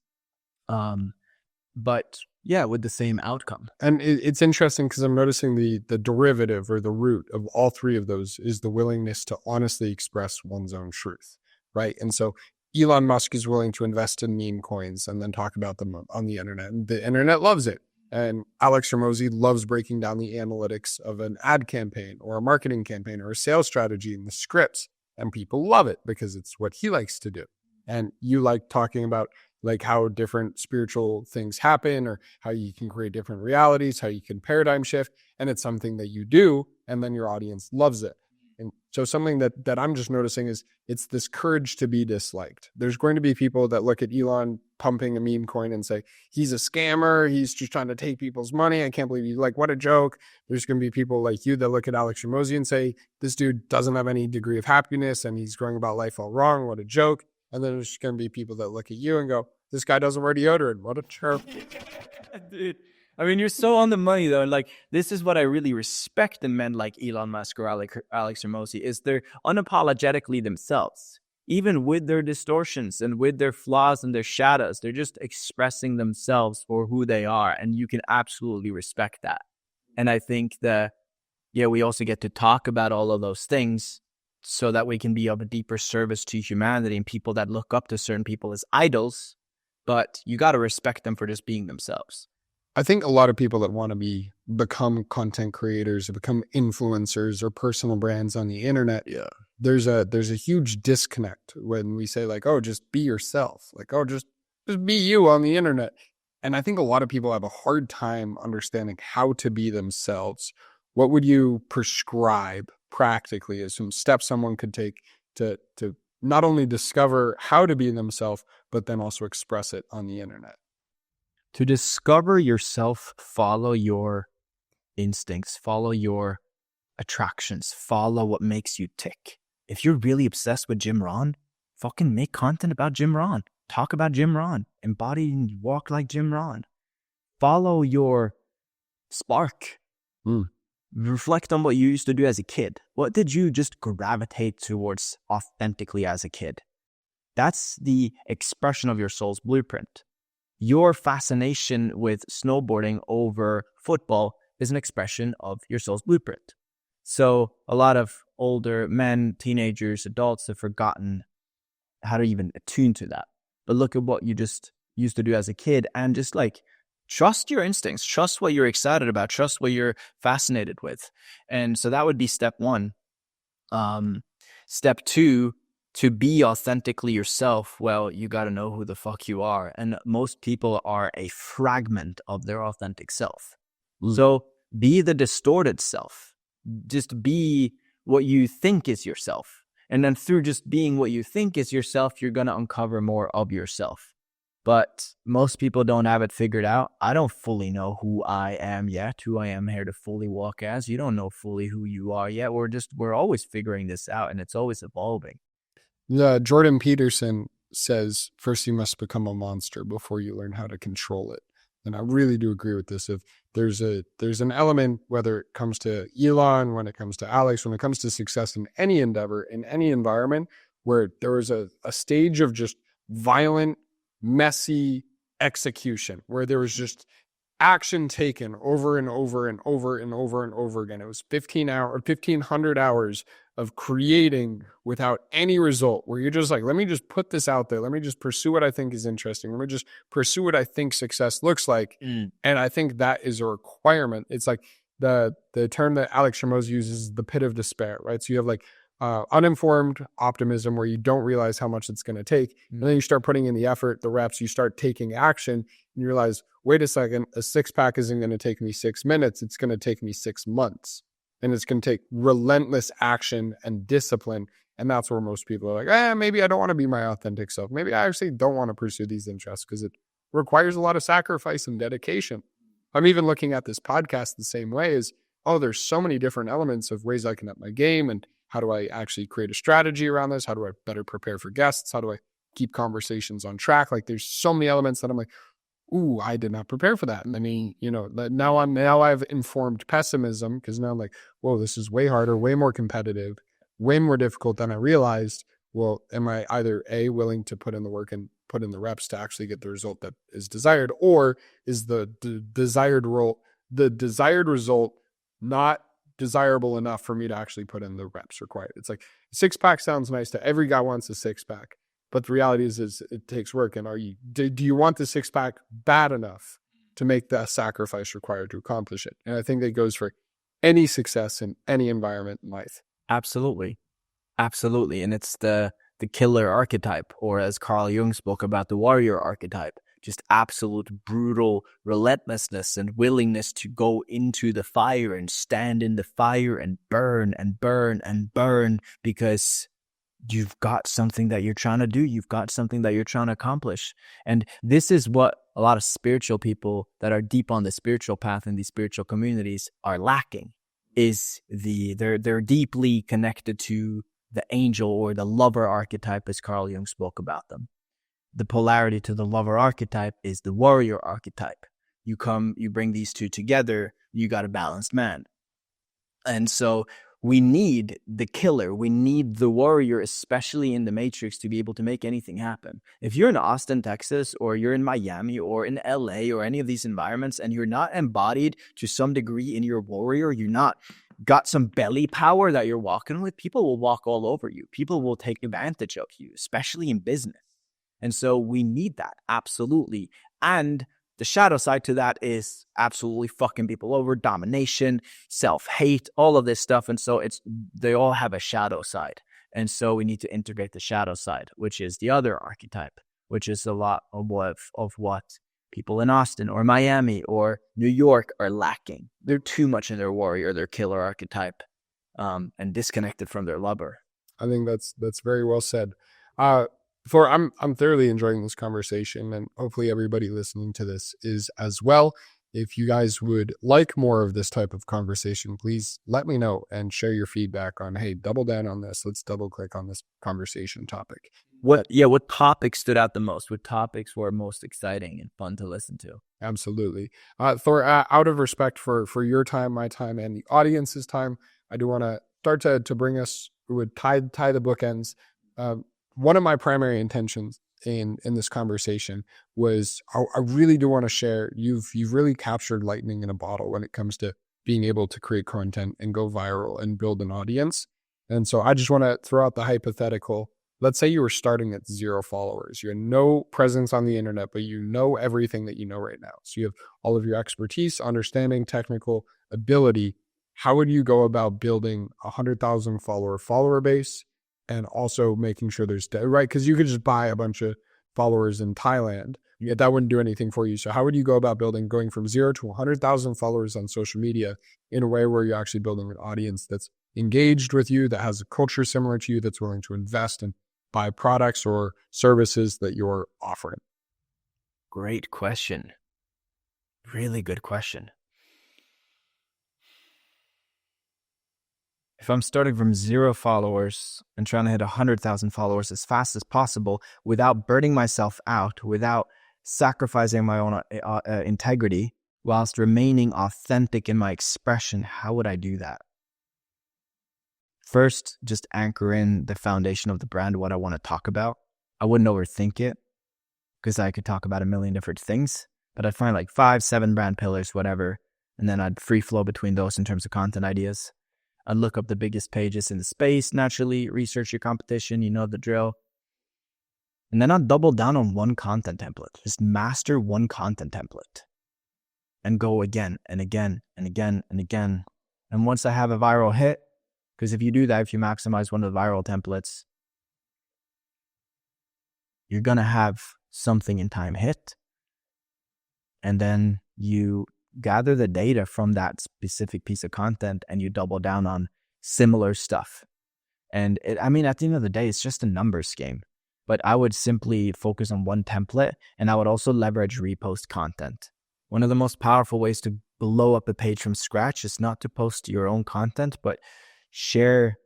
but yeah, with the same outcome.
And it's interesting because I'm noticing the derivative or the root of all three of those is the willingness to honestly express one's own truth, right? And so Elon Musk is willing to invest in meme coins and then talk about them on the internet. And the internet loves it. And Alex Hormozi loves breaking down the analytics of an ad campaign or a marketing campaign or a sales strategy and the scripts. And people love it because it's what he likes to do. And you like talking about like how different spiritual things happen or how you can create different realities, how you can paradigm shift. And it's something that you do, and then your audience loves it. And so something that I'm just noticing is it's this courage to be disliked. There's going to be people that look at Elon pumping a meme coin and say, he's a scammer. He's just trying to take people's money. I can't believe he's like, what a joke. There's going to be people like you that look at Alex Hormozi and say, this dude doesn't have any degree of happiness and he's going about life all wrong. What a joke. And then there's going to be people that look at you and go, this guy doesn't wear deodorant. What a chirp.
Dude, I mean, you're so on the money, though. And like, this is what I really respect in men like Elon Musk or Alex Hormozi, is they're unapologetically themselves. Even with their distortions and with their flaws and their shadows, they're just expressing themselves for who they are. And you can absolutely respect that. And I think that, we also get to talk about all of those things so that we can be of a deeper service to humanity and people that look up to certain people as idols. But you got to respect them for just being themselves.
I think a lot of people that want to become content creators or become influencers or personal brands on the internet, there's a huge disconnect when we say like, oh, just be yourself. Like, oh, just be you on the internet. And I think a lot of people have a hard time understanding how to be themselves. What would you prescribe practically as some steps someone could take to not only discover how to be themselves, but then also express it on the internet?
To discover yourself, follow your instincts, follow your attractions, follow what makes you tick. If you're really obsessed with Jim Rohn, fucking make content about Jim Rohn. Talk about Jim Rohn. Embody and walk like Jim Rohn. Follow your spark. Reflect on what you used to do as a kid. What did you just gravitate towards authentically as a kid? That's the expression of your soul's blueprint. Your fascination with snowboarding over football is an expression of your soul's blueprint. So a lot of older men, teenagers, adults have forgotten how to even attune to that. But look at what you just used to do as a kid and just like trust your instincts, trust what you're excited about, trust what you're fascinated with. And so that would be step one. Step two, to be authentically yourself, well, you got to know who the fuck you are. And most people are a fragment of their authentic self. So be the distorted self. Just be what you think is yourself. And then through just being what you think is yourself, you're going to uncover more of yourself. But most people don't have it figured out. I don't fully know who I am yet, who I am here to fully walk as. You don't know fully who you are yet. We're always figuring this out, and it's always evolving.
Jordan Peterson says, first you must become a monster before you learn how to control it. And I really do agree with this. If there's an element, whether it comes to Elon, when it comes to Alex, when it comes to success in any endeavor, in any environment, where there was a stage of just violent, messy execution, where there was just action taken over and over and over and over and over again. It was 1,500 hours of creating without any result, where you're just like, let me just put this out there. Let me just pursue what I think is interesting. Let me just pursue what I think success looks like. And I think that is a requirement. It's like the term that Alex Hormozi uses is the pit of despair, right? So you have like uninformed optimism, where you don't realize how much it's going to take. And then you start putting in the effort, the reps, you start taking action, and you realize, wait a second, a 6-pack isn't going to take me 6 minutes. It's going to take me 6 months. And it's going to take relentless action and discipline. And that's where most people are like, maybe I don't want to be my authentic self. Maybe I actually don't want to pursue these interests because it requires a lot of sacrifice and dedication. I'm even looking at this podcast the same way as, there's so many different elements of ways I can up my game, and how do I actually create a strategy around this? How do I better prepare for guests? How do I keep conversations on track? Like, there's so many elements that I'm like, ooh, I did not prepare for that. And I mean, now I've informed pessimism, because now I'm like, whoa, this is way harder, way more competitive, way more difficult than I realized. Well, am I either A, willing to put in the work and put in the reps to actually get the result that is desired, or is the desired result not desirable enough for me to actually put in the reps required? It's like, 6-pack sounds nice to every guy wants a 6-pack. But the reality is it takes work. And do you want the 6-pack bad enough to make the sacrifice required to accomplish it? And I think that goes for any success in any environment in life.
Absolutely. Absolutely. And it's the killer archetype, or as Carl Jung spoke about, the warrior archetype. Just absolute brutal relentlessness and willingness to go into the fire and stand in the fire and burn and burn and burn, because you've got something that you're trying to do. You've got something that you're trying to accomplish. And this is what a lot of spiritual people that are deep on the spiritual path in these spiritual communities are lacking, is they're deeply connected to the angel or the lover archetype, as Carl Jung spoke about them. The polarity to the lover archetype is the warrior archetype. You bring these two together, you got a balanced man. And so we need the killer. We need the warrior, especially in the Matrix, to be able to make anything happen. If you're in Austin, Texas, or you're in Miami, or in LA, or any of these environments, and you're not embodied to some degree in your warrior, you're not got some belly power that you're walking with, people will walk all over you. People will take advantage of you, especially in business. And so we need that, absolutely. And the shadow side to that is absolutely fucking people over, domination, self-hate, all of this stuff. And so they all have a shadow side. And so we need to integrate the shadow side, which is the other archetype, which is a lot of what people in Austin or Miami or New York are lacking. They're too much in their warrior, their killer archetype, and disconnected from their lover.
I think that's very well said. Thor, I'm thoroughly enjoying this conversation, and hopefully everybody listening to this is as well. If you guys would like more of this type of conversation, please let me know and share your feedback on, hey, double down on this. Let's double click on this conversation topic.
What topics stood out the most? What topics were most exciting and fun to listen to?
Absolutely. Thor, out of respect for your time, my time, and the audience's time, I do want to start to bring us, would tie the bookends. One of my primary intentions in this conversation was I really do want to share, you've really captured lightning in a bottle when it comes to being able to create content and go viral and build an audience. And so I just want to throw out the hypothetical let's say you were starting at 0 followers. You had no presence on the internet, but you know everything that you know right now. So you have all of your expertise, understanding, technical ability. How would you go about building 100,000 follower base and also making sure there's right? Because you could just buy a bunch of followers in Thailand. Yet that wouldn't do anything for you. So how would you go about going from 0 to 100,000 followers on social media in a way where you're actually building an audience that's engaged with you, that has a culture similar to you, that's willing to invest and buy products or services that you're offering?
Great question. Really good question. If I'm starting from 0 followers and trying to hit 100,000 followers as fast as possible without burning myself out, without sacrificing my own integrity, whilst remaining authentic in my expression, how would I do that? First, just anchor in the foundation of the brand, what I want to talk about. I wouldn't overthink it because I could talk about a million different things, but I'd find like 5, 7 brand pillars, whatever, and then I'd free flow between those in terms of content ideas. I'd look up the biggest pages in the space, naturally, research your competition, you know the drill. And then I'd double down on one content template. Just master one content template and go again and again and again and again. And once I have a viral hit, because if you do that, if you maximize one of the viral templates, you're going to have something in time hit. And then you gather the data from that specific piece of content and you double down on similar stuff. And at the end of the day, it's just a numbers game. But I would simply focus on one template, and I would also leverage repost content. One of the most powerful ways to blow up a page from scratch is not to post your own content, but share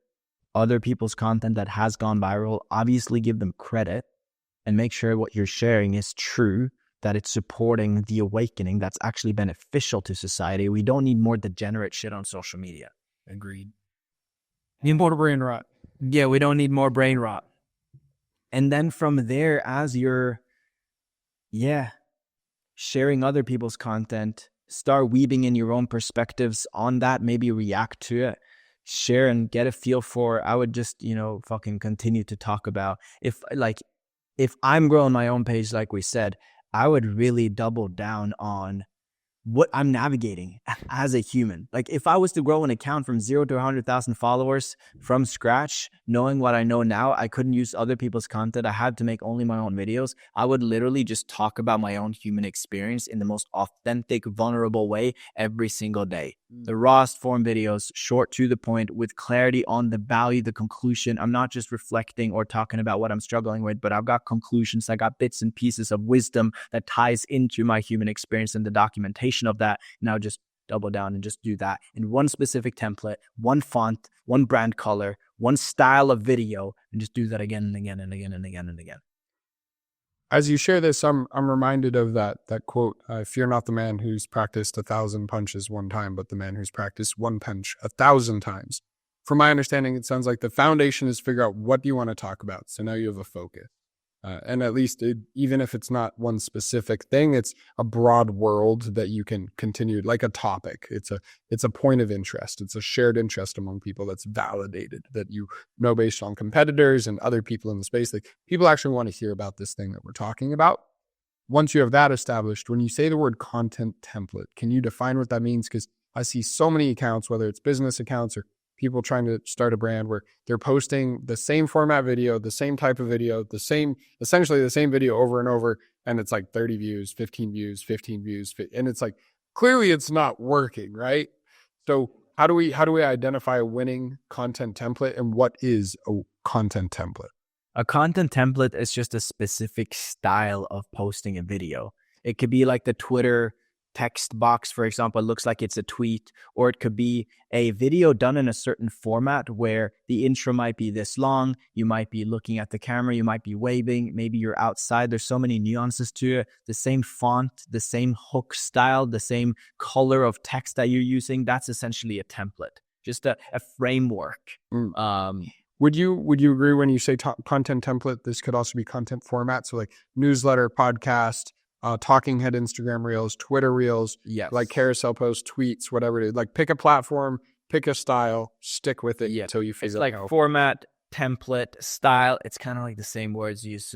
other people's content that has gone viral. Obviously, give them credit and make sure what you're sharing is true, that it's supporting the awakening that's actually beneficial to society. We don't need more degenerate shit on social media.
Agreed. Need more brain rot.
Yeah, we don't need more brain rot. And then from there, as you're, sharing other people's content, start weaving in your own perspectives on that, maybe react to it, share and get a feel for. I would just, fucking continue to talk about, if I'm growing my own page, like we said, I would really double down on what I'm navigating as a human. Like if I was to grow an account from 0 to 100,000 followers from scratch, knowing what I know now, I couldn't use other people's content. I had to make only my own videos. I would literally just talk about my own human experience in the most authentic, vulnerable way every single day. The rawest form videos, short to the point, with clarity on the value, the conclusion. I'm not just reflecting or talking about what I'm struggling with, but I've got conclusions. I got bits and pieces of wisdom that ties into my human experience and the documentation of that. And I'll just double down and just do that in one specific template, one font, one brand color, one style of video, and just do that again and again and again and again and again.
As you share this, I'm reminded of that quote, fear not the man who's practiced 1,000 punches one time, but the man who's practiced one punch 1,000 times. From my understanding, it sounds like the foundation is figure out what do you want to talk about. So now you have a focus. And at least even if it's not one specific thing, it's a broad world that you can continue, like a topic. It's a point of interest. It's a shared interest among people that's validated, that you know based on competitors and other people in the space. Like people actually want to hear about this thing that we're talking about. Once you have that established, when you say the word content template, can you define what that means? Because I see so many accounts, whether it's business accounts or people trying to start a brand, where they're posting the same format video, the same type of video, essentially the same video over and over. And it's like 30 views, 15 views, 15 views. And it's like, clearly it's not working, right? So how do we identify a winning content template, and what is a content template?
A content template is just a specific style of posting a video. It could be like the Twitter text box, for example. It looks like it's a tweet, or it could be a video done in a certain format where the intro might be this long. You might be looking at the camera, you might be waving, maybe you're outside. There's so many nuances to it. The same font, the same hook style, the same color of text that you're using. That's essentially a template, just a framework.
Would you agree when you say content template, this could also be content format? So like newsletter, podcast, talking head, Instagram reels, Twitter reels,
yes,
like carousel posts, tweets, whatever it is. Like pick a platform, pick a style, stick with it until you figure
out. It's like format, template, style. It's kind of like the same words used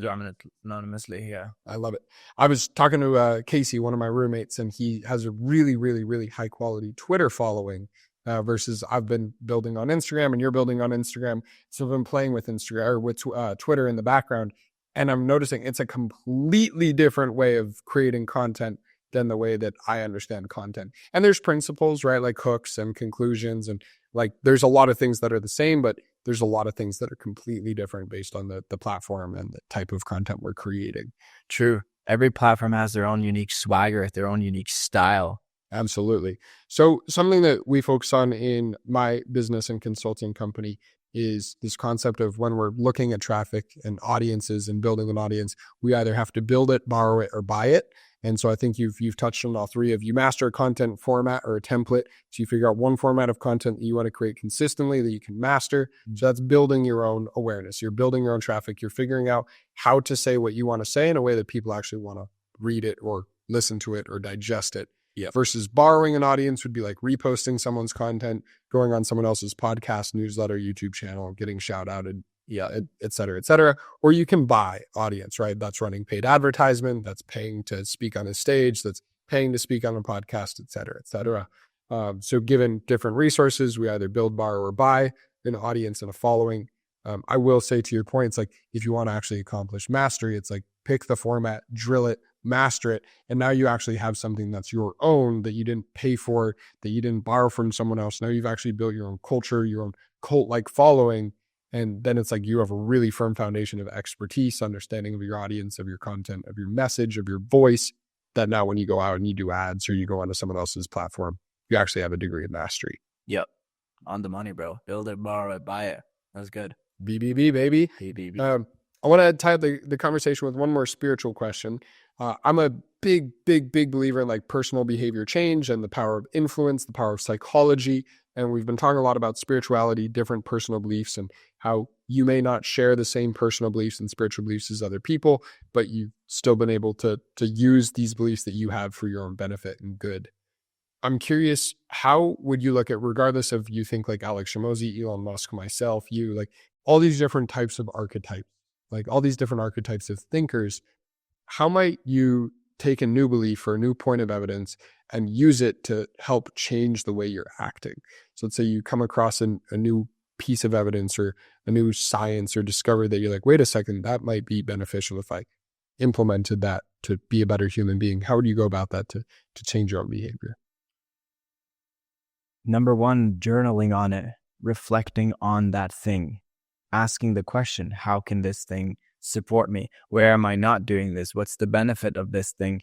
anonymously here.
I love it. I was talking to Casey, one of my roommates, and he has a really, really, really high quality Twitter following versus I've been building on Instagram and you're building on Instagram. So I've been playing with Instagram or with Twitter in the background. And I'm noticing it's a completely different way of creating content than the way that I understand content. And there's principles, right? Like hooks and conclusions. And like there's a lot of things that are the same, but there's a lot of things that are completely different based on the platform and the type of content we're creating.
True. Every platform has their own unique swagger, their own unique style.
Absolutely. So something that we focus on in my business and consulting company is this concept of when we're looking at traffic and audiences and building an audience, we either have to build it, borrow it, or buy it. And so I think you've touched on all three of you master a content format or a template. So you figure out one format of content that you want to create consistently that you can master. So that's building your own awareness. You're building your own traffic. You're figuring out how to say what you want to say in a way that people actually want to read it or listen to it or digest it. Yeah. Versus borrowing an audience would be like reposting someone's content, going on someone else's podcast, newsletter, YouTube channel, getting shout outed, et cetera, et cetera. Or you can buy audience, right? That's running paid advertisement, that's paying to speak on a stage, that's paying to speak on a podcast, et cetera, et cetera. So given different resources, we either build, borrow, or buy an audience and a following. I will say to your point, it's like if you want to actually accomplish mastery, it's like pick the format, drill it, master it, and now you actually have something that's your own that you didn't pay for, that you didn't borrow from someone else. Now you've actually built your own culture, your own cult-like following, and then it's like you have a really firm foundation of expertise, understanding of your audience, of your content, of your message, of your voice, that now when you go out and you do ads or you go onto someone else's platform, you actually have a degree of mastery.
Yep. On the money, bro. Build it, borrow it, buy it. That's good.
BBB, baby.
BBB.
I want to tie the conversation with one more spiritual question. I'm a big believer in like personal behavior change and the power of influence, the power of psychology. And we've been talking a lot about spirituality, different personal beliefs, and how you may not share the same personal beliefs and spiritual beliefs as other people, but you've still been able to use these beliefs that you have for your own benefit and good. I'm curious, how would you look at, regardless of you think like Alex Hormozi, Elon Musk, myself, you, like all these different types of archetypes, like all these different archetypes of thinkers, how might you take a new belief or a new point of evidence and use it to help change the way you're acting? So let's say you come across a new piece of evidence or a new science or discovery that you're like, wait a second, that might be beneficial if I implemented that to be a better human being. How would you go about that to change your own behavior?
Number one, journaling on it, reflecting on that thing, asking the question, how can this thing support me? Where am I not doing this? What's the benefit of this thing?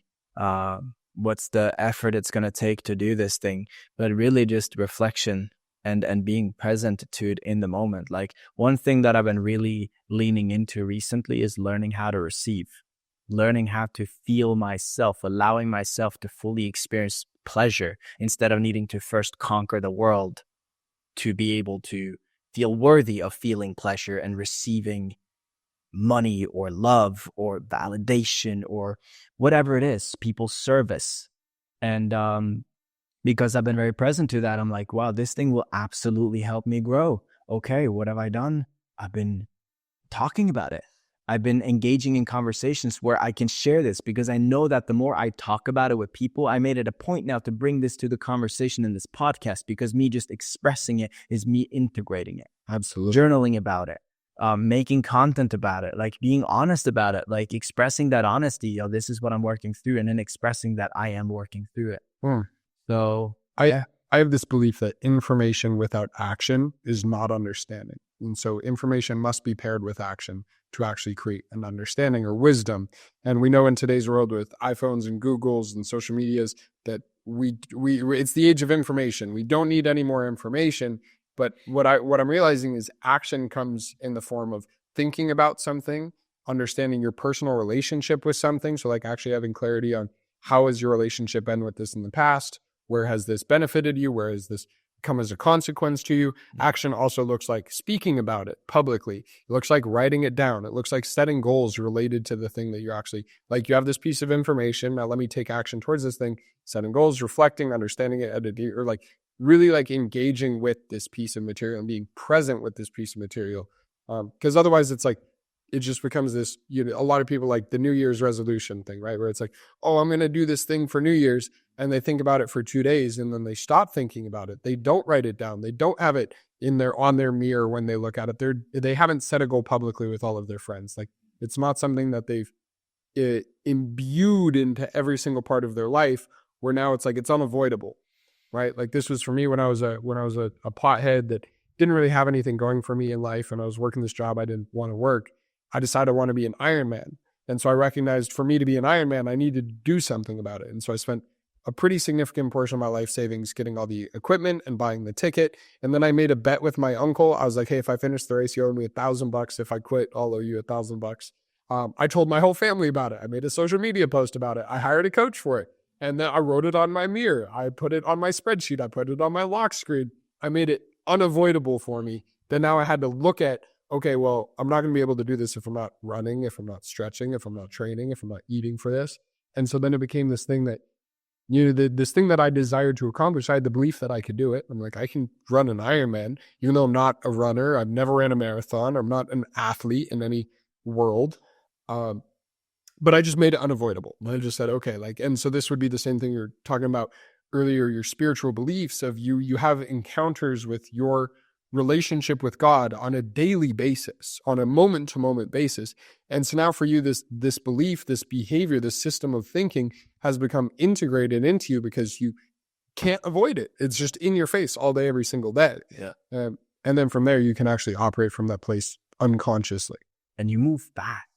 What's the effort it's going to take to do this thing? But really just reflection and being present to it in the moment. Like one thing that I've been really leaning into recently is learning how to receive, learning how to feel myself, allowing myself to fully experience pleasure instead of needing to first conquer the world to be able to feel worthy of feeling pleasure and receiving money or love or validation or whatever it is, people's service. And because I've been very present to that, I'm like, wow, this thing will absolutely help me grow. Okay, what have I done? I've been talking about it. I've been engaging in conversations where I can share this because I know that the more I talk about it with people, I made it a point now to bring this to the conversation in this podcast because me just expressing it is me integrating it.
Absolutely.
Journaling about it, making content about it, like being honest about it, like expressing that honesty, this is what I'm working through, and then expressing that I am working through it. So
I have this belief that information without action is not understanding. And so information must be paired with action to actually create an understanding or wisdom. And we know in today's world with iPhones and Googles and social medias that we it's the age of information. We don't need any more information. But what I'm realizing is action comes in the form of thinking about something, understanding your personal relationship with something. So like actually having clarity on how has your relationship been with this in the past? Where has this benefited you? Where has this come as a consequence to you? Action also looks like speaking about it publicly. It looks like writing it down. It looks like setting goals related to the thing that you're actually, like you have this piece of information. Now let me take action towards this thing, setting goals, reflecting, understanding it, editing, or like really like engaging with this piece of material and being present with this piece of material Because otherwise it's like, it just becomes this, a lot of people like the New Year's resolution thing, right? Where it's like, oh, I'm going to do this thing for New Year's. And they think about it for 2 days and then they stop thinking about it. They don't write it down. They don't have it on their mirror when they look at it. They haven't set a goal publicly with all of their friends. Like, it's not something that they've imbued into every single part of their life, where now it's like, it's unavoidable, right? Like, this was for me when I was a pothead that didn't really have anything going for me in life. And I was working this job I didn't want to work. I decided I want to be an Ironman. And so I recognized for me to be an Ironman, I needed to do something about it. And so I spent a pretty significant portion of my life savings getting all the equipment and buying the ticket. And then I made a bet with my uncle. I was like, hey, if I finish the race, you owe me $1,000. If I quit, I'll owe you $1,000. I told my whole family about it. I made a social media post about it. I hired a coach for it. And then I wrote it on my mirror. I put it on my spreadsheet. I put it on my lock screen. I made it unavoidable for me. Then now I had to look at, okay, well, I'm not going to be able to do this if I'm not running, if I'm not stretching, if I'm not training, if I'm not eating for this. And so then it became this thing that, this thing that I desired to accomplish. I had the belief that I could do it. I'm like, I can run an Ironman, even though I'm not a runner. I've never ran a marathon. I'm not an athlete in any world. But I just made it unavoidable. I just said, okay, like, and so this would be the same thing you're talking about earlier, your spiritual beliefs of you have encounters with your relationship with God on a daily basis, on a moment to moment basis. And so now for you, this belief, this behavior, this system of thinking has become integrated into you because you can't avoid it. It's just in your face all day, every single day.
Yeah.
And then from there, you can actually operate from that place unconsciously.
And you move fast.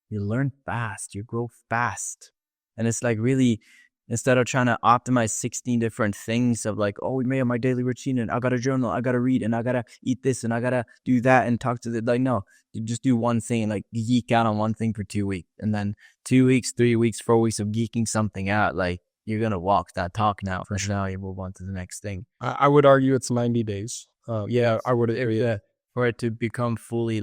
You learn fast. You grow fast. And it's like, really, instead of trying to optimize 16 different things of like, oh, we made my daily routine and I got to journal, I got to read, and I got to eat this and I got to do that and talk to the, like, no, you just do one thing and like geek out on one thing for 2 weeks. And then 2 weeks, 3 weeks, 4 weeks of geeking something out, like, you're going to walk that talk now. For sure. Now you move on to the next thing.
I would argue it's 90 days. Yeah, I would agree.
Yeah. For it to become fully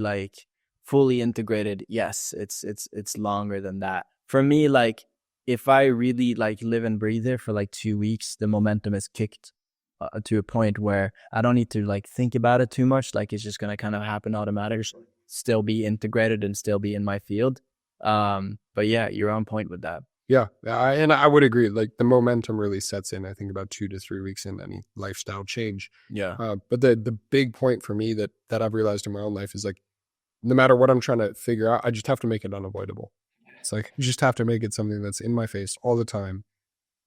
integrated, yes, it's longer than that. For me, like, if I really like live and breathe there for like 2 weeks, the momentum is kicked to a point where I don't need to like think about it too much. Like, it's just going to kind of happen automatically, still be integrated and still be in my field. But yeah, you're on point with that.
Yeah. And I would agree. Like, the momentum really sets in, I think, about 2 to 3 weeks in any lifestyle change.
Yeah.
But the big point for me that I've realized in my own life is like, no matter what I'm trying to figure out, I just have to make it unavoidable. It's like, you just have to make it something that's in my face all the time.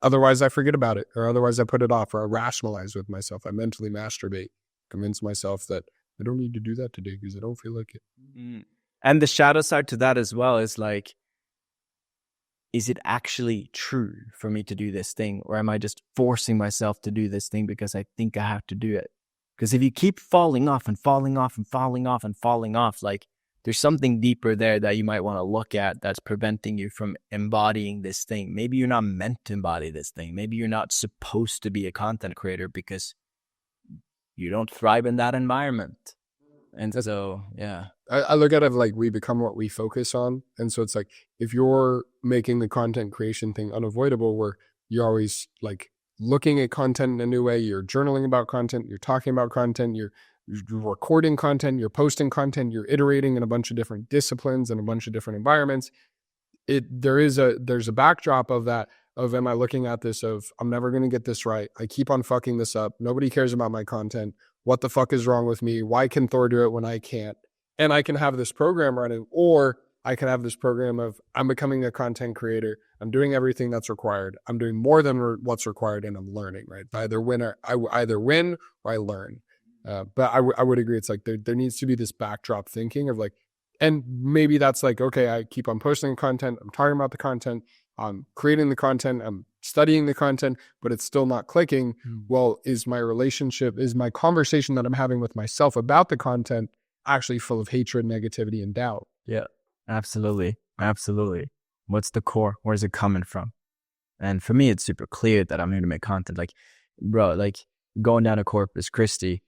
Otherwise, I forget about it, or otherwise I put it off, or I rationalize with myself. I mentally masturbate, convince myself that I don't need to do that today because I don't feel like it.
Mm. And the shadow side to that as well is like, is it actually true for me to do this thing? Or am I just forcing myself to do this thing because I think I have to do it? Because if you keep falling off and falling off and falling off and falling off, like, there's something deeper there that you might want to look at that's preventing you from embodying this thing. Maybe you're not meant to embody this thing. Maybe you're not supposed to be a content creator because you don't thrive in that environment. And so, yeah.
I look at it like we become what we focus on. And so it's like, if you're making the content creation thing unavoidable, where you're always like looking at content in a new way, you're journaling about content, you're talking about content, you're recording content, you're posting content, you're iterating in a bunch of different disciplines and a bunch of different environments. There's a backdrop of that, of, am I looking at this of, I'm never going to get this right. I keep on fucking this up. Nobody cares about my content. What the fuck is wrong with me? Why can Thor do it when I can't? And I can have this program running, or I can have this program of, I'm becoming a content creator. I'm doing everything that's required. I'm doing more than what's required, and I'm learning, right? I either win or I learn. But I would agree. It's like, there needs to be this backdrop thinking of like, and maybe that's like, okay, I keep on posting content. I'm talking about the content. I'm creating the content. I'm studying the content, but it's still not clicking. Well, is my conversation that I'm having with myself about the content actually full of hatred, negativity, and doubt?
Yeah, absolutely. Absolutely. What's the core? Where's it coming from? And for me, it's super clear that I'm here to make content. Like, bro, like going down to Corpus Christi,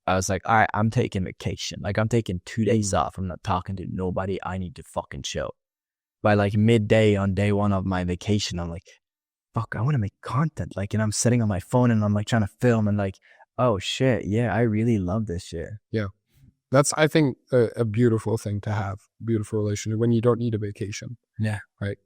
I was like, all right, I'm taking vacation. Like, I'm taking 2 days off. I'm not talking to nobody. I need to fucking chill. By like midday on day one of my vacation, I'm like, fuck, I want to make content. Like, and I'm sitting on my phone and I'm like trying to film and like, oh shit, yeah, I really love this shit.
Yeah. That's, I think, a beautiful thing to have. Beautiful relationship when you don't need a vacation.
Yeah.
Right.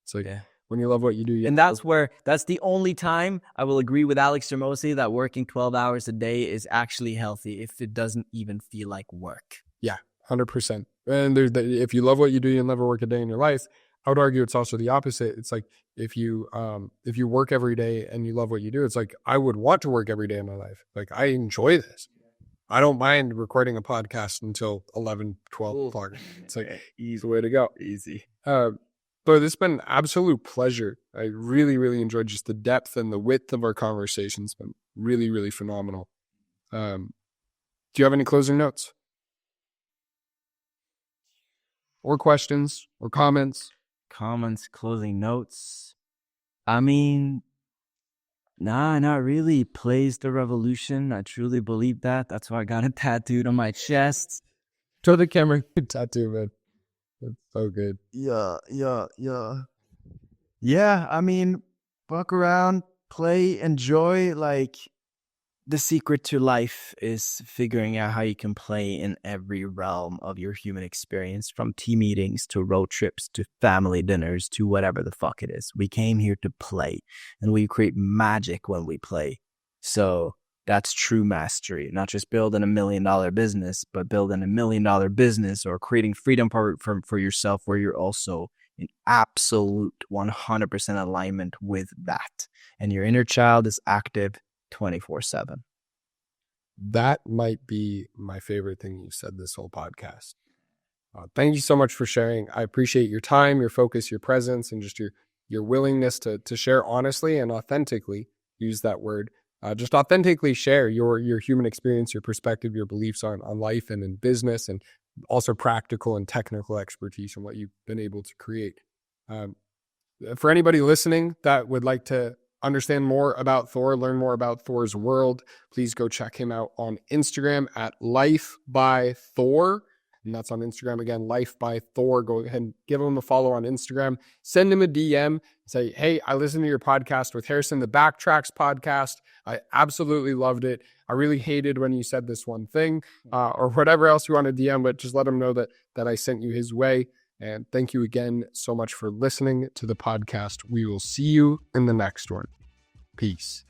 It's like
Yeah.
when you love what you do.
And that's the only time I will agree with Alex Hermosi that working 12 hours a day is actually healthy if it doesn't even feel like work.
Yeah, 100%. And if you love what you do, you'll never work a day in your life. I would argue it's also the opposite. It's like if you work every day and you love what you do, it's like I would want to work every day in my life. Like I enjoy this. I don't mind recording a podcast until 11, 12 o'clock. It's like easy way to go.
Easy.
But it's been an absolute pleasure. I really, really enjoyed just the depth and the width of our conversation. It's been really, really phenomenal. Do you have any closing notes? Or questions or comments?
Comments, closing notes. I mean, nah, not really. Plays the revolution. I truly believe that. That's why I got it tattooed on my chest.
Show the camera tattoo, man. That's so good.
Yeah. Yeah, I mean, fuck around, play, enjoy. Like, the secret to life is figuring out how you can play in every realm of your human experience, from team meetings to road trips to family dinners to whatever the fuck it is. We came here to play, and we create magic when we play. So that's true mastery, not just building $1 million business, but building $1 million business or creating freedom for yourself where you're also in absolute 100% alignment with that. And your inner child is active 24/7.
That might be my favorite thing you said this whole podcast. Thank you so much for sharing. I appreciate your time, your focus, your presence, and just your willingness to share honestly and authentically. Use that word. Just authentically share your human experience, your perspective, your beliefs on life and in business, and also practical and technical expertise and what you've been able to create. For anybody listening that would like to understand more about Thor, learn more about Thor's world, please go check him out on Instagram at Life by Thor. And that's on Instagram again, Life by Thor. Go ahead and give him a follow on Instagram. Send him a DM. Say, hey, I listened to your podcast with Harrison, the Backtracks podcast. I absolutely loved it. I really hated when you said this one thing, or whatever else you want to DM, but just let him know that I sent you his way. And thank you again so much for listening to the podcast. We will see you in the next one. Peace.